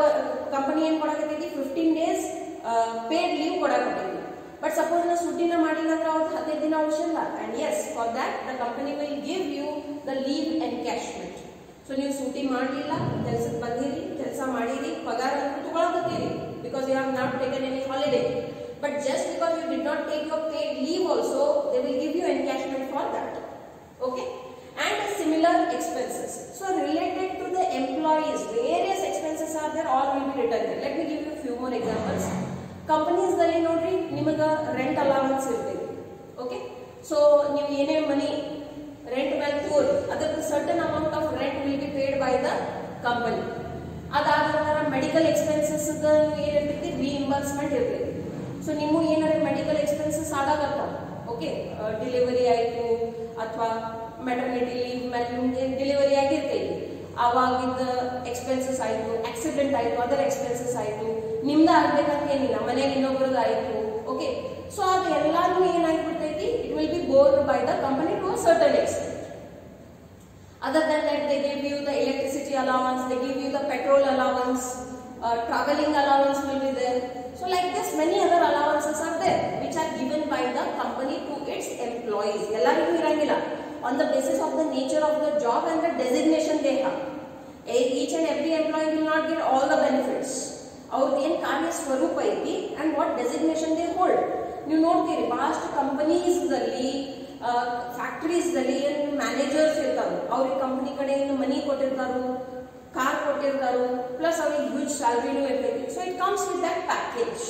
ಕಂಪನಿ ಏನು ಕೊಡಕತ್ತೈತಿ 15 days paid leave ಕೊಡಕತ್ತೈತಿ. But suppose ನಾವು ಸುಟ್ಟಿನ ಮಾಡಿಲ್ಲ ಅಂದ್ರೆ ಅವ್ರು 15 ದಿನ ಉಳಿಸಿಲ್ಲ, and yes, for that the company will give you the leave encashment. So ನೀವು ಸುಟ್ಟಿ ಮಾಡಲಿಲ್ಲ, ಕೆಲಸಕ್ಕೆ ಬಂದಿರಿ, ಕೆಲಸ ಮಾಡಿರಿ, ಪಗಾರ ತಗೊಳಕತ್ತೀರಿ because you have not taken any holiday. But just because you did not take your paid leave also, they will give you encashment for that. Okay? And similar expenses. So related to the employees, various expenses are there, all will be written there. Let me give you a few more examples. Companies dalli nodri nimaga rent allowance irtೈತಿ. Okay? So ನೀವು ಏನೇ ಮನಿ rent ಮೇಲೆ ತಗೋರಿ, ಅದಕ್ಕೆ certain amount of rent will be paid by the company. ಅದಾದ ನಂತರ medical expenses ಏನಿರ್ತೈತಿ reimbursement ಇರ್ತೈತಿ. So ನಿಮಗೆ ಏನಾರ ಮೆಡಿಕಲ್ ಎಕ್ಸ್ಪೆನ್ಸಸ್ ಆಗಾಗತ್ತ, ಓಕೆ, ಡೆಲಿವರಿ ಆಯಿತು ಅಥವಾ ಮೆಟರ್ನಿಟಿ ಲೀವ್ ಮೇಲೆ ನಿಮಗೆ ಡೆಲಿವರಿ ಆಗಿರ್ತೈತಿ, ಆವಾಗಿದ್ದ ಎಕ್ಸ್ಪೆನ್ಸಸ್ ಆಯಿತು, ಆಕ್ಸಿಡೆಂಟ್ ಆಯಿತು, ಅದರ್ ಎಕ್ಸ್ಪೆನ್ಸಸ್ ಆಯಿತು, ನಿಮ್ದು ಆಗ್ಬೇಕಂತ ಏನಿಲ್ಲ, ಮನೆಗೆ ಇನ್ನೊಬ್ರದ್ದು ಆಯಿತು. ಓಕೆ, ಸೊ ಅದೆಲ್ಲಾನು ಏನಾಗ್ಬಿಡ್ತೈತಿ, it will be borne by the company to a certain extent. Other than that, they give you the electricity allowance, they give you the petrol allowance, traveling allowance will be there. So like this, many other allowances are there which are given by the company to its employees. Ellarigu irangilla, on the basis of the nature of the job and the designation they have. Each and every employee will not get all the benefits. ಅವ್ರದ್ದು ಏನು ಕಾರ್ಯ ಸ್ವರೂಪ ಐತಿ and what designation they hold. ನೀವು ನೋಡ್ತೀರಿ ಬಹಳಷ್ಟು ಕಂಪನೀಸ್ದಲ್ಲಿ ಫ್ಯಾಕ್ಟರೀಸ್ದಲ್ಲಿ ಏನು managers ಇರ್ತಾರೋ, ಅವ್ರಿಗೆ ಕಂಪನಿ ಕಡೆಯಿಂದ ಮನಿ ಕೊಟ್ಟಿರ್ತಾರೋ, ಕಾರ್ ಕೊಟ್ಟಿರ್ತಾರೋ, ಪ್ಲಸ್ ಅವ್ರಿಗೆ ಹ್ಯೂಜ್ ಸ್ಯಾಲರಿನೂ ಇರ್ತೈತಿ. So it comes with that package.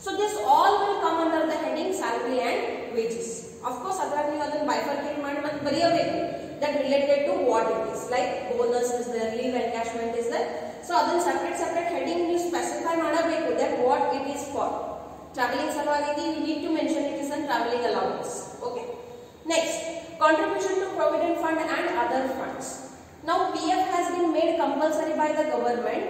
So this all will come under the heading salary and wages. Of course ಅದ್ರಾಗ ನೀವು ಅದನ್ನು ಬೈಫರ್ಕೇಟ್ ಮಾಡಿ ಮತ್ತೆ ಬರೆಯಬೇಕು that related to what it is, like bonus is there, leave encashment is there. So ಅದನ್ನು separate heading ನೀವು specify ಮಾಡಬೇಕು that what it is for. Travelling ಸಲುವಾಗಿ you need to mention it is an travelling allowance. Okay. Next, contribution to provident fund and other funds. Now PF has been made compulsory by the government,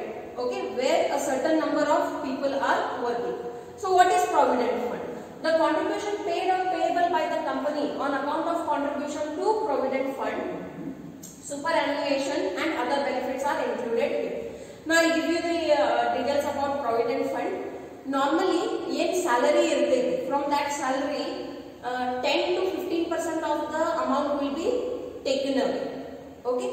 okay, where a certain number of people are working. So what is provident fund? The contribution paid or payable by the company on account of contribution to provident fund, superannuation and other benefits are included here. Now I give you the details about provident fund. Normally, yen salary irtೈತಿ, from that salary 10 to 15% of the amount will be taken away. Okay,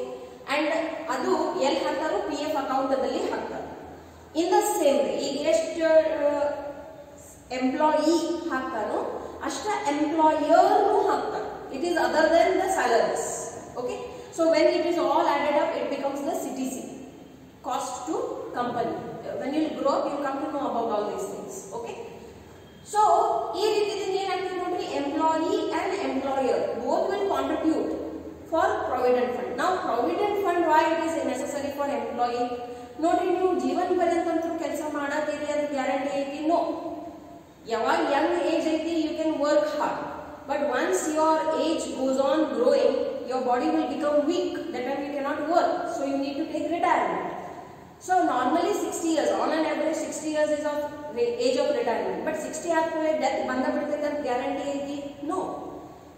and adu ಎಲ್ಲಿ ಹಾಕ್ತಾರೋ PF account ಅಲ್ಲಿ ಹಾಕ್ತಾರೆ. In the same way, ಈಗ ಎಷ್ಟು employee ಹಾಕ್ತಾನೋ ಅಷ್ಟ ಎಂಪ್ಲಾಯರ್ನು ಹಾಕ್ತಾರೆ. It is other than the salaries. Okay, so when it is all added up, it becomes the CTC, cost to company. When you grow up, you come to know about all these things. Okay. So, ಈ ರೀತಿಯಿಂದ ಏನಾಗ್ತದೆ ನೋಡ್ರಿ, employee and employer both will contribute for provident fund. ನಾವು provident fund why it is necessary for employee? ನೋಡ್ರಿ, ನೀವು ಜೀವನ ಪರ್ಯಂತ ಅಂತೂ ಕೆಲಸ ಮಾಡತ್ತೀರಿ ಅಂತ ಗ್ಯಾರಂಟಿ ಐತಿ? ನೋ. ಯಾವಾಗ ಯಂಗ್ ಏಜ್ ಐತಿ you can work hard, but once your age goes on growing, your body will become weak. That time you cannot work, so you need to take retirement. So normally 60 years, on an average 60 years is of age of retirement, but 60 after death banda bidtade anta guarantee iti? No.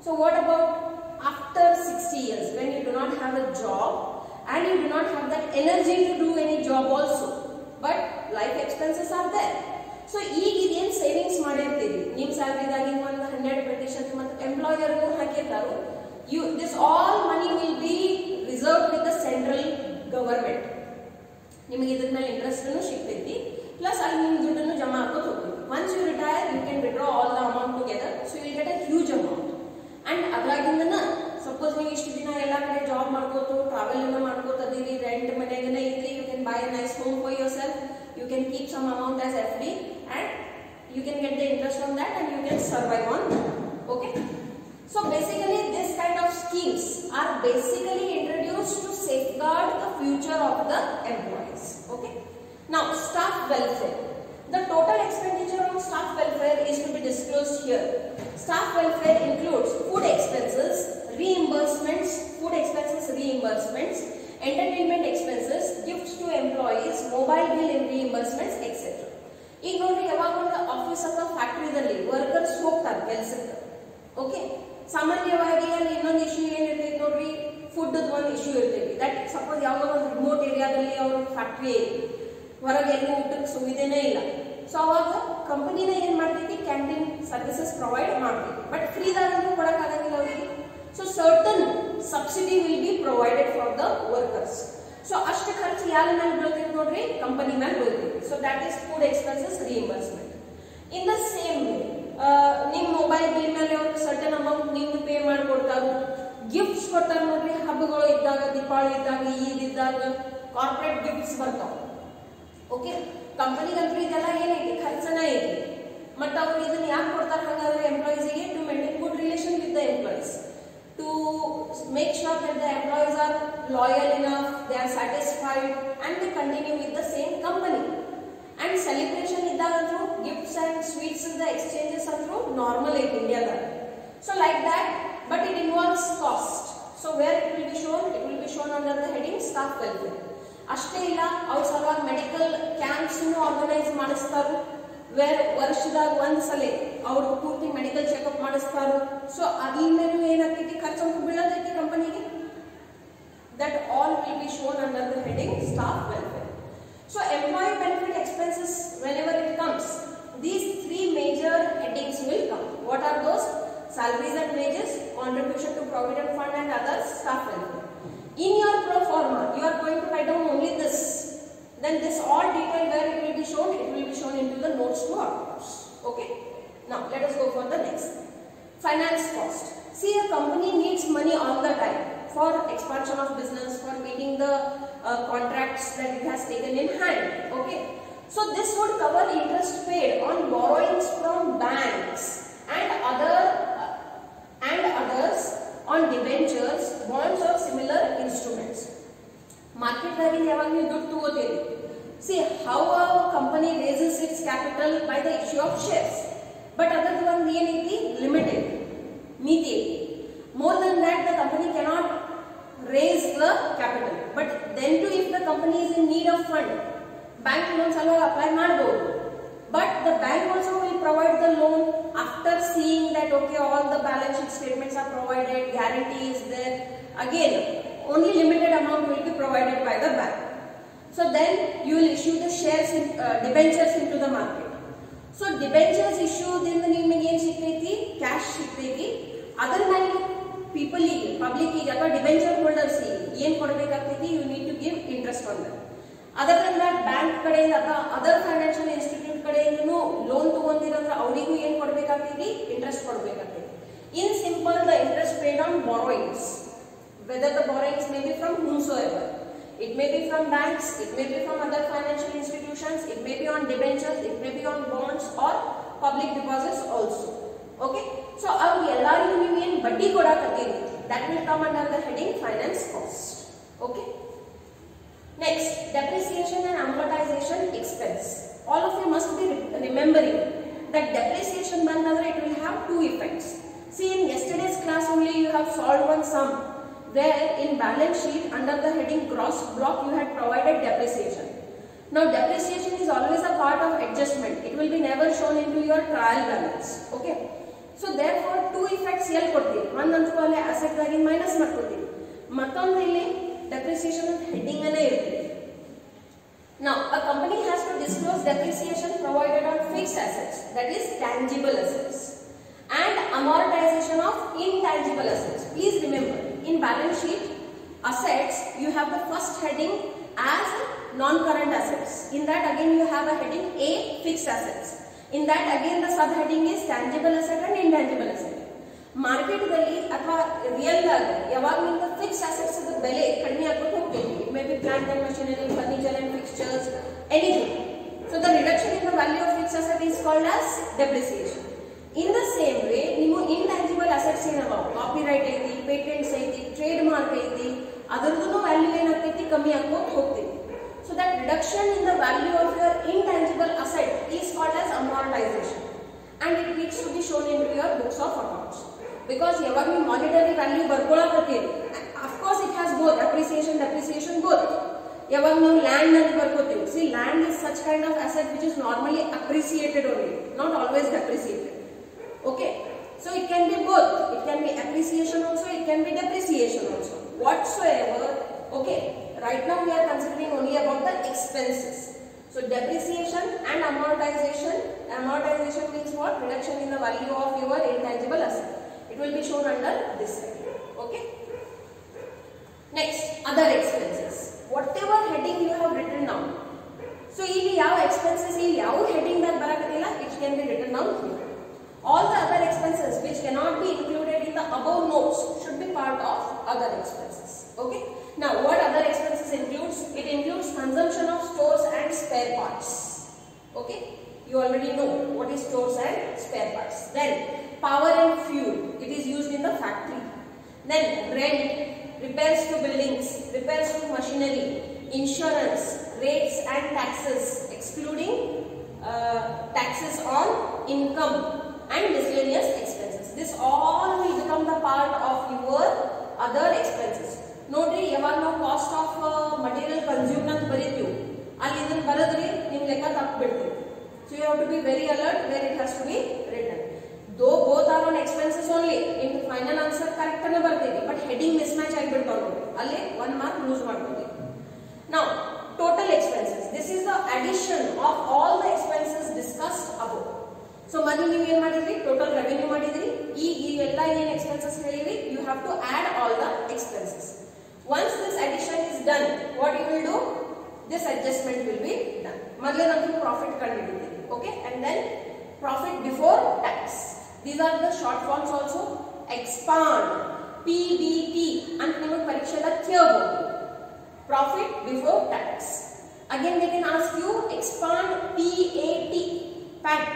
So what about after 60 years, when you do not have a job and you do not have that energy to do any job also, but life expenses are there? So ಈಗ ಇದೇನು savings ಮಾಡಿರ್ತೀರಿ, ನಿಮ್ಮ ಸ್ಯಾಲರಿದಾಗಿ ಒಂದು 100% ಮತ್ತು ಎಂಪ್ಲಾಯರ್ಗೂ ಹಾಕಿರ್ತಾರೋ, this all money will be reserved with the central government. ನಿಮಗೆ ಇದ್ರ ಮೇಲೆ interest ಸಿಗ್ತೈತಿ, plus ಅಲ್ಲಿ ನಿಮ್ಮ ದುಡ್ಡನ್ನು ಜಮಾ ಹಾಕೋದು ಹೋಗ್ತೈತಿ. Once you retire you can withdraw all the amount together, so you get a huge amount. And ಅದ್ರಾಗಿಂದನ ಸಪೋಸ್ ನೀವು ಇಷ್ಟು ದಿನ ಎಲ್ಲ ಕಡೆ ಜಾಬ್ ಮಾಡ್ಕೋತು ಟ್ರಾವೆಲ್ ಎಲ್ಲ ಮಾಡ್ಕೋತಿದ್ದೀರಿ, ರೆಂಟ್ ಮನೆಗೇನೆ ಇದ್ರಿ, you can buy a nice home for yourself, you can keep some amount as FD and you can get the interest on that and you can survive on that. Okay, so basically this kind of schemes are basically introduced to safeguard the future of the employees. Okay, now staff welfare. The total expenditure on staff welfare is to be disclosed here. Staff welfare includes food expenses, reimbursements, entertainment expenses, gifts to employees, mobile bill reimbursements, etc. ಈಗ ನೋಡ್ರಿ, ಯಾವಾಗ ಒಂದು office ಅಥವಾ ಫ್ಯಾಕ್ಟರಿದಲ್ಲಿ workers ಹೋಗ್ತಾರೆ ಕೆಲಸಕ್ಕೆ, okay, ಸಾಮಾನ್ಯವಾಗಿ ಅಲ್ಲಿ ಇನ್ನೊಂದು ಇಶ್ಯೂ ಏನಿರ್ತೈತಿ ನೋಡ್ರಿ, ಫುಡ್ ಒಂದು ಇಶ್ಯೂ ಇರ್ತೈತಿ. ದಟ್ ಸಪೋಸ್ ಯಾವುದೋ ಒಂದು ರಿಮೋಟ್ ಏರಿಯಾದಲ್ಲಿ ಅವ್ರ ಫ್ಯಾಕ್ಟರಿ ಐತಿ, ಹೊರಗೆ ಎಲ್ಲೂ ಊಟಕ್ಕೆ ಸುವಿಧೆನೇ ಇಲ್ಲ. ಸೊ ಅವಾಗ ಕಂಪನಿನ ಏನ್ ಮಾಡ್ತೈತಿ, ಕ್ಯಾಂಟೀನ್ ಸರ್ವಿಸಸ್ ಪ್ರೊವೈಡ್ ಮಾಡ್ತೈತಿ, ಬಟ್ ಫ್ರೀದಾಗಂತೂ ಕೊಡಕ್ಕಾಗಂಗಿಲ್ಲ ಅವರಿಗೆ. So certain subsidy will be provided for the workers. So ಅಷ್ಟು ಖರ್ಚು ಯಾರ ಮೇಲೆ ಬೀಳ್ತೈತಿ ನೋಡ್ರಿ, ಕಂಪನಿ ಮೇಲೆ ಬೀಳ್ತೈತಿ. So that is food expenses reimbursement. In the same way, ನಿಮ್ಮ ಮೊಬೈಲ್ ಬಿಲ್ ಮೇಲೆ ಅವ್ರಿಗೆ ಸರ್ಟನ್ ಅಮೌಂಟ್ ನಿಮ್ಗೆ ಪೇ ಮಾಡಿಕೊಡ್ತಾರು. ಗಿಫ್ಟ್ಸ್ ಕೊಡ್ತಾರೆ ನೋಡ್ರಿ, ಹಬ್ಬಗಳು ಇದ್ದಾಗ, ದೀಪಾವಳಿ ಇದ್ದಾಗ, ಈದ್ ಇದ್ದಾಗ ಕಾರ್ಪೊರೇಟ್ ಗಿಫ್ಟ್ಸ್ ಬರ್ತಾವ. ಓಕೆ, ಕಂಪನಿಗಂತೂ ಇದೆಲ್ಲ ಏನೈತಿ, ಖರ್ಚನ ಐತಿ. ಮತ್ತು ಅವ್ರು ಇದನ್ನ ಯಾಕೆ ಕೊಡ್ತಾರೆ ಹಾಗಾದ್ರೆ ಎಂಪ್ಲಾಯೀಸ್ಗೆ? To maintain good relation with the employees, to make sure that the employees are loyal enough, they are satisfied and they continue with the same company. And celebration iddagantu gifts and sweets the exchanges are through normal in India. So like that, but it involves cost. So where it will be shown? It will be shown under the heading staff welfare. ಅಷ್ಟೇ ಇಲ್ಲ, ಅವ್ರ ಸಲುವಾಗಿ medical camps organise ಮಾಡಿಸ್ತಾರು, wear ವರ್ಷದಾಗ ಒಂದ್ಸಲ ಅವ್ರ ಪೂರ್ತಿ medical checkup ಮಾಡಿಸ್ತಾರು. So ಅದ್ರಿಂದನೂ ಏನಾಗ್ತೈತಿ, ಖರ್ಚು ಬೀಳತೈತಿ ಕಂಪನಿಗೆ. That all will be shown under the heading staff welfare. So employee benefit expenses whenever it comes, these three major headings will come. What are those? Salaries and wages, contribution to provident fund and others, staff welfare. In your pro forma you are going to write down only this, then this all detail where it will be shown, it will be shown into the notes to our course. Okay, now let us go for the next. Finance cost. See, a company needs money all the time for expansion of business, for meeting the contracts that it has taken in hand. Okay, so this would cover interest paid on borrowings from banks and others on debentures, bonds or similar instruments. Market value ಯಾವಾಗ ನೀವು ದುಡ್ಡು ತಗೋತೀರಿ, see how a company raises its capital by the issue of shares, but ಅದರ ಒಂದು ಏನೈತಿ, limited ಮಿತಿ ಐತಿ. More than that the company cannot raise the capital, but then too if the company is in need of fund, bank loan ಸಲುವಾಗಿ apply ಮಾಡಬಹುದು. But the bank also will provide the loan after seeing that okay, all the balance sheet statements are provided, guarantee is there. Again, only limited amount will be provided by the bank. So then you will issue the shares in debentures into the market. So debentures issued in the name again sikteti, cash sikteti. Other than people public ಅಥವಾ debenture holders ಏನು ಕೊಡಬೇಕಾಗ್ತೈತಿ, you need to give interest on that. Other than that bank ಕಡೆಯಿಂದ ಅಥವಾ other financial institute ಕಡೆಯಿಂದನೂ loan ತಗೊಂಡಿರಂದ್ರೆ ಅವರಿಗೂ ಏನು ಕೊಡಬೇಕಾಗ್ತೈತಿ, ಇಂಟ್ರೆಸ್ಟ್ ಕೊಡಬೇಕಾಗ್ತೈತಿ. In simple, the interest paid on borrowings, whether the borrowings may be from whomsoever, it may be from banks, it may be from other financial institutions, it may be on debentures, it may be on bonds or public deposits also. Okay, so avu ellarigu ನೀವು ಏನು ಬಡ್ಡಿ ಕೊಡಾಕತ್ತೀರಿ, that will come under the heading finance cost. Okay, next, depreciation and amortization expense. All of you must be remembering that depreciation bandadre it will have two effects. See, in yesterday's class only you have solved one sum where in balance sheet under the heading gross block you had provided depreciation. Now depreciation is always a part of adjustment. It will be never shown into your trial balance. Okay. So therefore two effects here ಕೊಡ್ತೀವಿ. ಒಂದು ಅಂತೂ ಅಲ್ಲಿ asset ಗಾಗಿ minus ಮಾಡ್ಕೊಳ್ತೀವಿ. ಮತ್ತೊಂದು ಇಲ್ಲಿ depreciation heading ಅನೇ ಇರುತ್ತೆ. Now a company has to disclose depreciation provided on fixed assets, that is tangible assets, and amortization of intangible assets. Please remember, in balance sheet assets you have the first heading as non-current assets. In that again you have a heading A, fixed assets. In that again the subheading is tangible asset and intangible asset. Market ದಲ್ಲಿ ಅಥವಾ real ದಾಗ ಯಾವಾಗಲೂ fixed assets the ಬೆಲೆ ಕಡಿಮೆ ಆಗುತ್ತೆ ಹೋಗ್ತೈತಿ. It may be plant and machinery, furniture and fixtures, anything. So the reduction in the value of fixed asset is called as depreciation. In the same way, ನೀವು intangible assets ಏನವ copyright ಐತಿ, patents ಐತಿ, trade mark ಐತಿ, ಅದರದ್ದು value ಏನಾಗ್ತೈತಿ ಕಮ್ಮಿ ಆಗೋದು ಹೋಗ್ತೈತಿ. So that reduction in the value of your intangible asset is called as amortization, and it needs to be shown into your books of accounts. Because ಯಾವಾಗ ನೀವು monetary value ಬರ್ಕೊಳ್ಳಾಕತ್ತೀರಿ, of course it has both depreciation both. ಯಾವಾಗ ನಾವು land ನಲ್ಲಿ ಬರ್ಕೋತೀವಿ, see land is such kind of asset which is normally appreciated only, not always depreciated. Okay, so it can be both. It can be appreciation also, it can be depreciation also, whatsoever. Okay, right now we are considering only about the expenses. So depreciation and amortization. Amortization means what? Reduction in the value of your intangible asset. It will be shown under this side. Okay. Next, other expenses. Whatever heading you have written down. So ಇಲ್ಲಿ ಯಾವ expenses ಇಲ್ಲಿ ಯಾವ heading ದಾಗ ಬರಕತ್ತಿಲ್ಲ, it can be written down here. All the other expenses which cannot be included in the above notes should be part of other expenses. Okay. Now what other expenses includes? It includes consumption of stores and spare parts. Okay. You already know what is stores and spare parts. Then power and fuel, it is used in the factory. Then rent, repairs to buildings, repairs to machinery, insurance, rates and taxes, excluding taxes on income and miscellaneous expenses. This all will become the part of your other expenses. Nodri yaವಾಗ ನಾವು cost of material consumed ಅಂತ ಬರೀತೀವಿ, ಅಲ್ಲಿ ಇದನ್ನ ಬರೆದ್ರಿ ನಿಮ್ಮ ಲೆಕ್ಕ ತಪ್ಪು ಬಿಡ್ತೀವಿ. So you have to be very alert where it has to be written. Though both are on expenses only, in the final answer correct ಅನ್ನ ಬರ್ತೀವಿ, but heading mismatch ಆಗಿಬಿಡ್ತಾವೆ, ಅಲ್ಲಿ 1 mark lose ಮಾಡ್ತೀವಿ. Now total expenses, this is the addition of all the expenses discussed above. So ಮೊದಲು ನೀವು ಏನು ಮಾಡಿದ್ರಿ, total revenue ಮಾಡಿದ್ರಿ, ಈ ಎಲ್ಲ ಏನು expenses ಹೇಳಿದ್ರಿ, you have to add all the expenses. Once this addition is done, what you will do, this adjustment will be done. ಮೊದಲೇ ನಾವು profit ಕಂಡುಹಿಡಿತೀವಿ. Okay, and then profit before tax. These are the short forms also. Expand, PBT, and ನಿಮಗೆ ಪರೀಕ್ಷೆದ ಕೇಳಬಹುದು. Profit before tax. Again they can ask you expand PAT, PAT.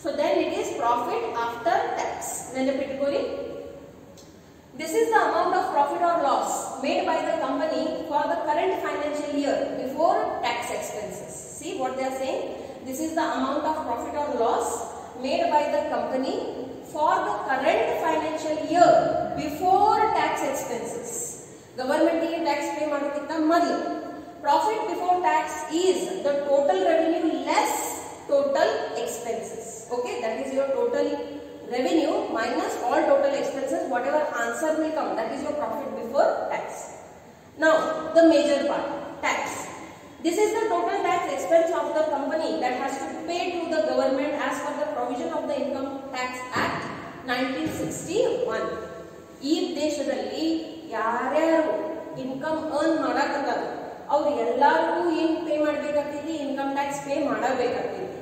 So then it is profit after tax. ನೆನಪಿಟ್ಕೊಳ್ಳಿ. This is the amount of profit or loss made by the company for the current financial year before tax expenses. See what they are saying? This is the amount of profit or loss made by the company for the current financial year before tax expenses. Government ಗೆ tax pay ಮಾಡೋಕ್ಕಿಂತ ಮೊದಲು. Profit before tax is the total revenue less total expenses. Okay, that is your total revenue minus all total expenses. Whatever answer will come, that is your profit before tax. Now the major part, tax. This is the total tax expense of the company that has to pay to the government as per the provision of the Income Tax Act 1961. ಈ ದೇಶದಲ್ಲಿ ಯಾರ್ಯಾರು income earn ಮಾಡಕತ್ತಾರ ಅವ್ರು ಎಲ್ಲರಿಗೂ ಏನು pay ಮಾಡಬೇಕಾಗ್ತೈತಿ, income tax pay ಮಾಡಬೇಕಾಗ್ತೈತಿ.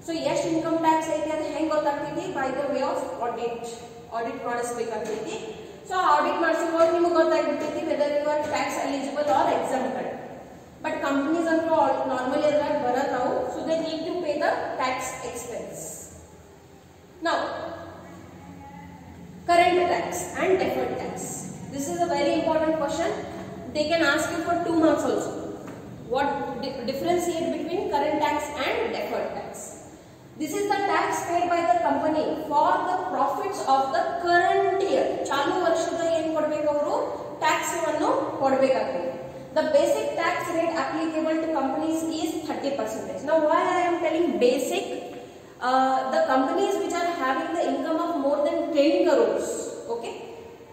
So ಎಷ್ಟು ಇನ್ಕಮ್ ಟ್ಯಾಕ್ಸ್ ಐತಿ ಅಂತ ಹೆಂಗೆ ಗೊತ್ತಾಗ್ತೈತಿ? By the way of audit ಮಾಡಿಸ್ಬೇಕಾಗ್ತೈತಿ. ಸೊ ಆಡಿಟ್ ಮಾಡಿಸುವಾಗ ನಿಮಗೆ ಗೊತ್ತಾಗ್ಬಿಡ್ತೈತಿ whether you are tax eligible or exempted. But companies are normally around Bharatau, so they need to pay the tax expense. Now, current tax and deferred tax. This is a very important question. They can ask you for 2 marks also. What differentiate between current tax and deferred tax? This is the tax paid by the company for the profits of the current year. ಚಾಲು ವರ್ಷದ ಏನು ಕೊಡಬೇಕು ಅವರು tax ಅನ್ನು ಕೊಡಬೇಕಾಗ್ತದೆ. The basic tax rate applicable to companies is 30%. Now why I am telling basic? The companies which are having the income of more than 10 crores, okay,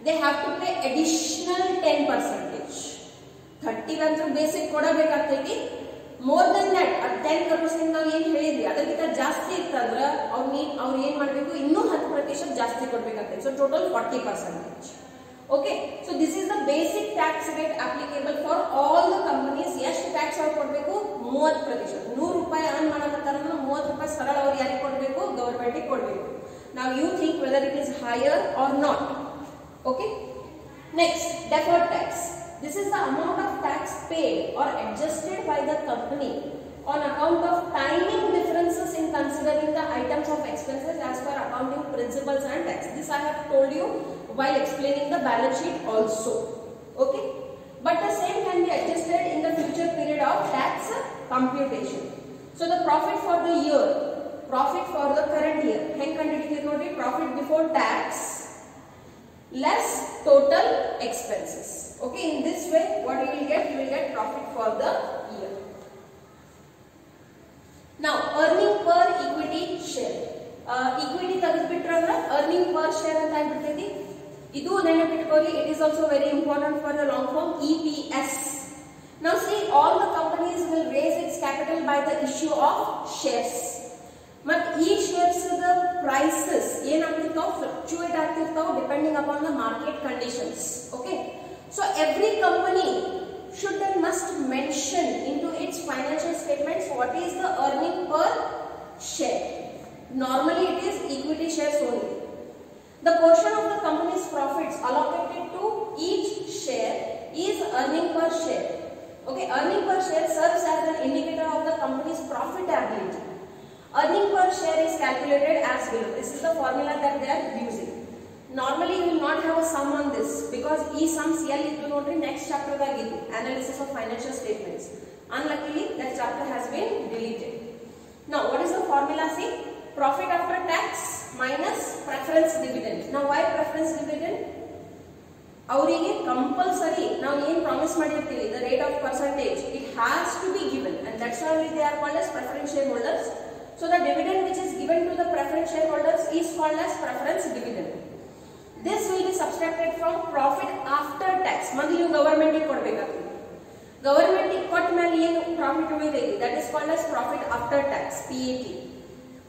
they have to pay additional 10%. 30 ಅಂತೂ basic ಕೊಡಬೇಕಾಗ್ತೈತಿ. More than that 10 crores ನಾವು ಏನು ಹೇಳಿದ್ವಿ ಅದಕ್ಕಿಂತ ಜಾಸ್ತಿ ಇತ್ತಂದ್ರೆ ಅವ್ರು ಏನು ಮಾಡಬೇಕು ಇನ್ನೂ 10% ಜಾಸ್ತಿ ಕೊಡಬೇಕಾಗ್ತದೆ. So total 40%. Okay, so this is the basic tax rate applicable for all the companies. ಎಷ್ಟು ಟ್ಯಾಕ್ಸ್ ಅವ್ರು ಕೊಡಬೇಕು 30%. 100 ರೂಪಾಯಿ ಅರ್ನ್ ಮಾಡಕತ್ತಾರ 30 ರೂಪಾಯಿ ಸರಳ ಅವ್ರು ಯಾರಿಗೆ ಕೊಡಬೇಕು ಗವರ್ಮೆಂಟ್ ಗೆ ಕೊಡಬೇಕು. Now you think whether it is higher or not. Okay, next deferred tax. This is the amount of tax paid or adjusted by the company on account of timing differences in considering the items of expenses as per accounting principles and tax. This I have told you while explaining the balance sheet also. Okay, but the same can be adjusted in the future period of tax computation. So the profit for the year, profit for the current year, hence consider profit before tax less total expenses. Okay, in this way what you will get profit for the year. Now earning per equity share. Equity ತೆಗೆದುಬಿಟ್ರಂದ್ರೆ earning per share ಅಂತ ಆಗ್ಬಿಡ್ತೈತಿ. ಇದು ನೆನಪಿಟ್ಕೊಳ್ಳಿ. It is also very important for the long form EPS. Now see, all the companies will raise its capital by the issue of shares. But each shares the prices ಏನಾಗ್ತಿರ್ತಾವ fluctuate ಆಗ್ತಿರ್ತಾವ depending upon the market conditions. Okay, so every company should and must mention into its financial statements what is the earning per share. Normally it is equity shares only. The portion of the company's profits allocated to each share is earning per share. Okay, earning per share serves as an indicator of the company's profitability. Earning per share is calculated as below. This is the formula that they are using. Normally you will not have a sum on this because e sums L ಇದು ನೋಡ್ರಿ next chapter ದಾಗ ಇದೆ analysis of financial statements. Unluckily that chapter has been deleted. Now what is the formula? See, profit after tax minus preference dividend. Now why preference dividend? ಅವರಿಗೆ compulsory ನಾವು ಏನು promise ಮಾಡಿರ್ತೀವಿ the rate of percentage it has to be given and that's why they are called as preference shareholders. So the dividend which is given to the preference shareholders is called as preference dividend. This will be subtracted from profit after tax. ಮೊದಲು ನೀವು government ಗೆ ಕೊಡಬೇಕಾಗ್ತದೆ. Government ಗೆ ಕೊಟ್ಟ ಮೇಲೆ ಏನು profit ಉಳಿದೈತಿ that is called as profit after tax PAT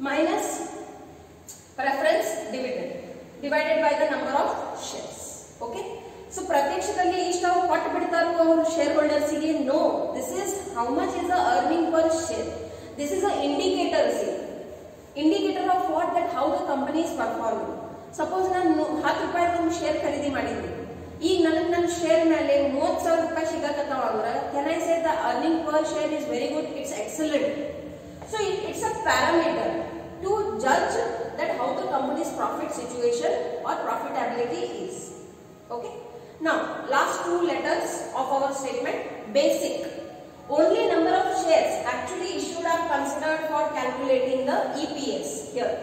minus preference dividend divided by the number of shares. Okay, so ಪ್ರತ್ಯಕ್ಷದಲ್ಲಿ ಇಷ್ಟು ಕೊಟ್ಟು ಬಿಡ್ತಾರೋ ಅವರು ಶೇರ್ ಹೋಲ್ಡರ್ಸ್ ಗೆ? No, this is how much is the earning per share. This is an indicator. See, indicator of what? That how the company is performing. Suppose ನಾನು 10 ರೂಪಾಯಿ ಒಂದು share ಖರೀದಿ ಮಾಡಿದ್ದೆ, ಈಗ ನನಗೆ ನನ್ನ ಶೇರ್ ಮೇಲೆ 30,000 ರೂಪಾಯಿ ಸಿಗಕತ್ತಾವ ಅಂದ್ರೆ can I say the earning per share is very good, it's excellent. So it's a parameter to judge that how the company's profit situation or profitability is. Okay, now last two letters of our statement. Basic, only number of shares actually issued are considered for calculating the EPS here.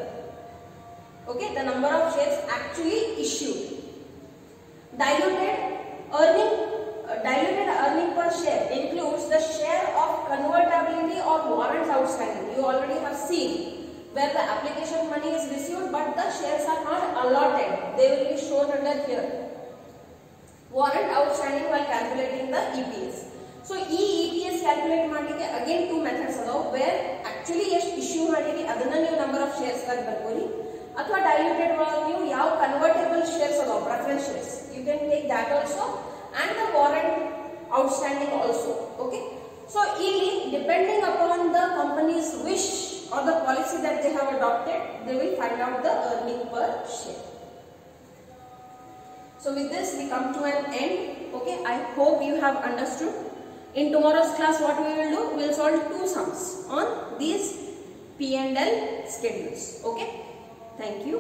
Okay, the number of shares actually issued. Diluted earning per share includes the share of convertibility or warrants outstanding. You already have seen where the application money is received but the shares are not allotted. They will be shown under here. Warrant outstanding while calculating the EPS. So EPS calculate ಮಾಡಲಿಕ್ಕೆ again two methods ಅದಾವ. Where actually ಎಷ್ಟು issue ಮಾಡಿರಿ ಅದನ್ನ ನೀವು number of shares ದಾಗ ಬರ್ಕೊಳ್ಳಿ, ಅಥವಾ diluted ಒಳಗೆ ನೀವು ಯಾವ convertible shares ಅದಾವ preference shares you can take that also and the warrant outstanding also. Okay, so ಇಲ್ಲಿ depending upon the company's wish or the policy that they have adopted they will find out the earning per share. So with this we come to an end. Okay, I hope you have understood. In tomorrow's class what we will do, we will solve two sums on these P&L schedules. Okay, thank you.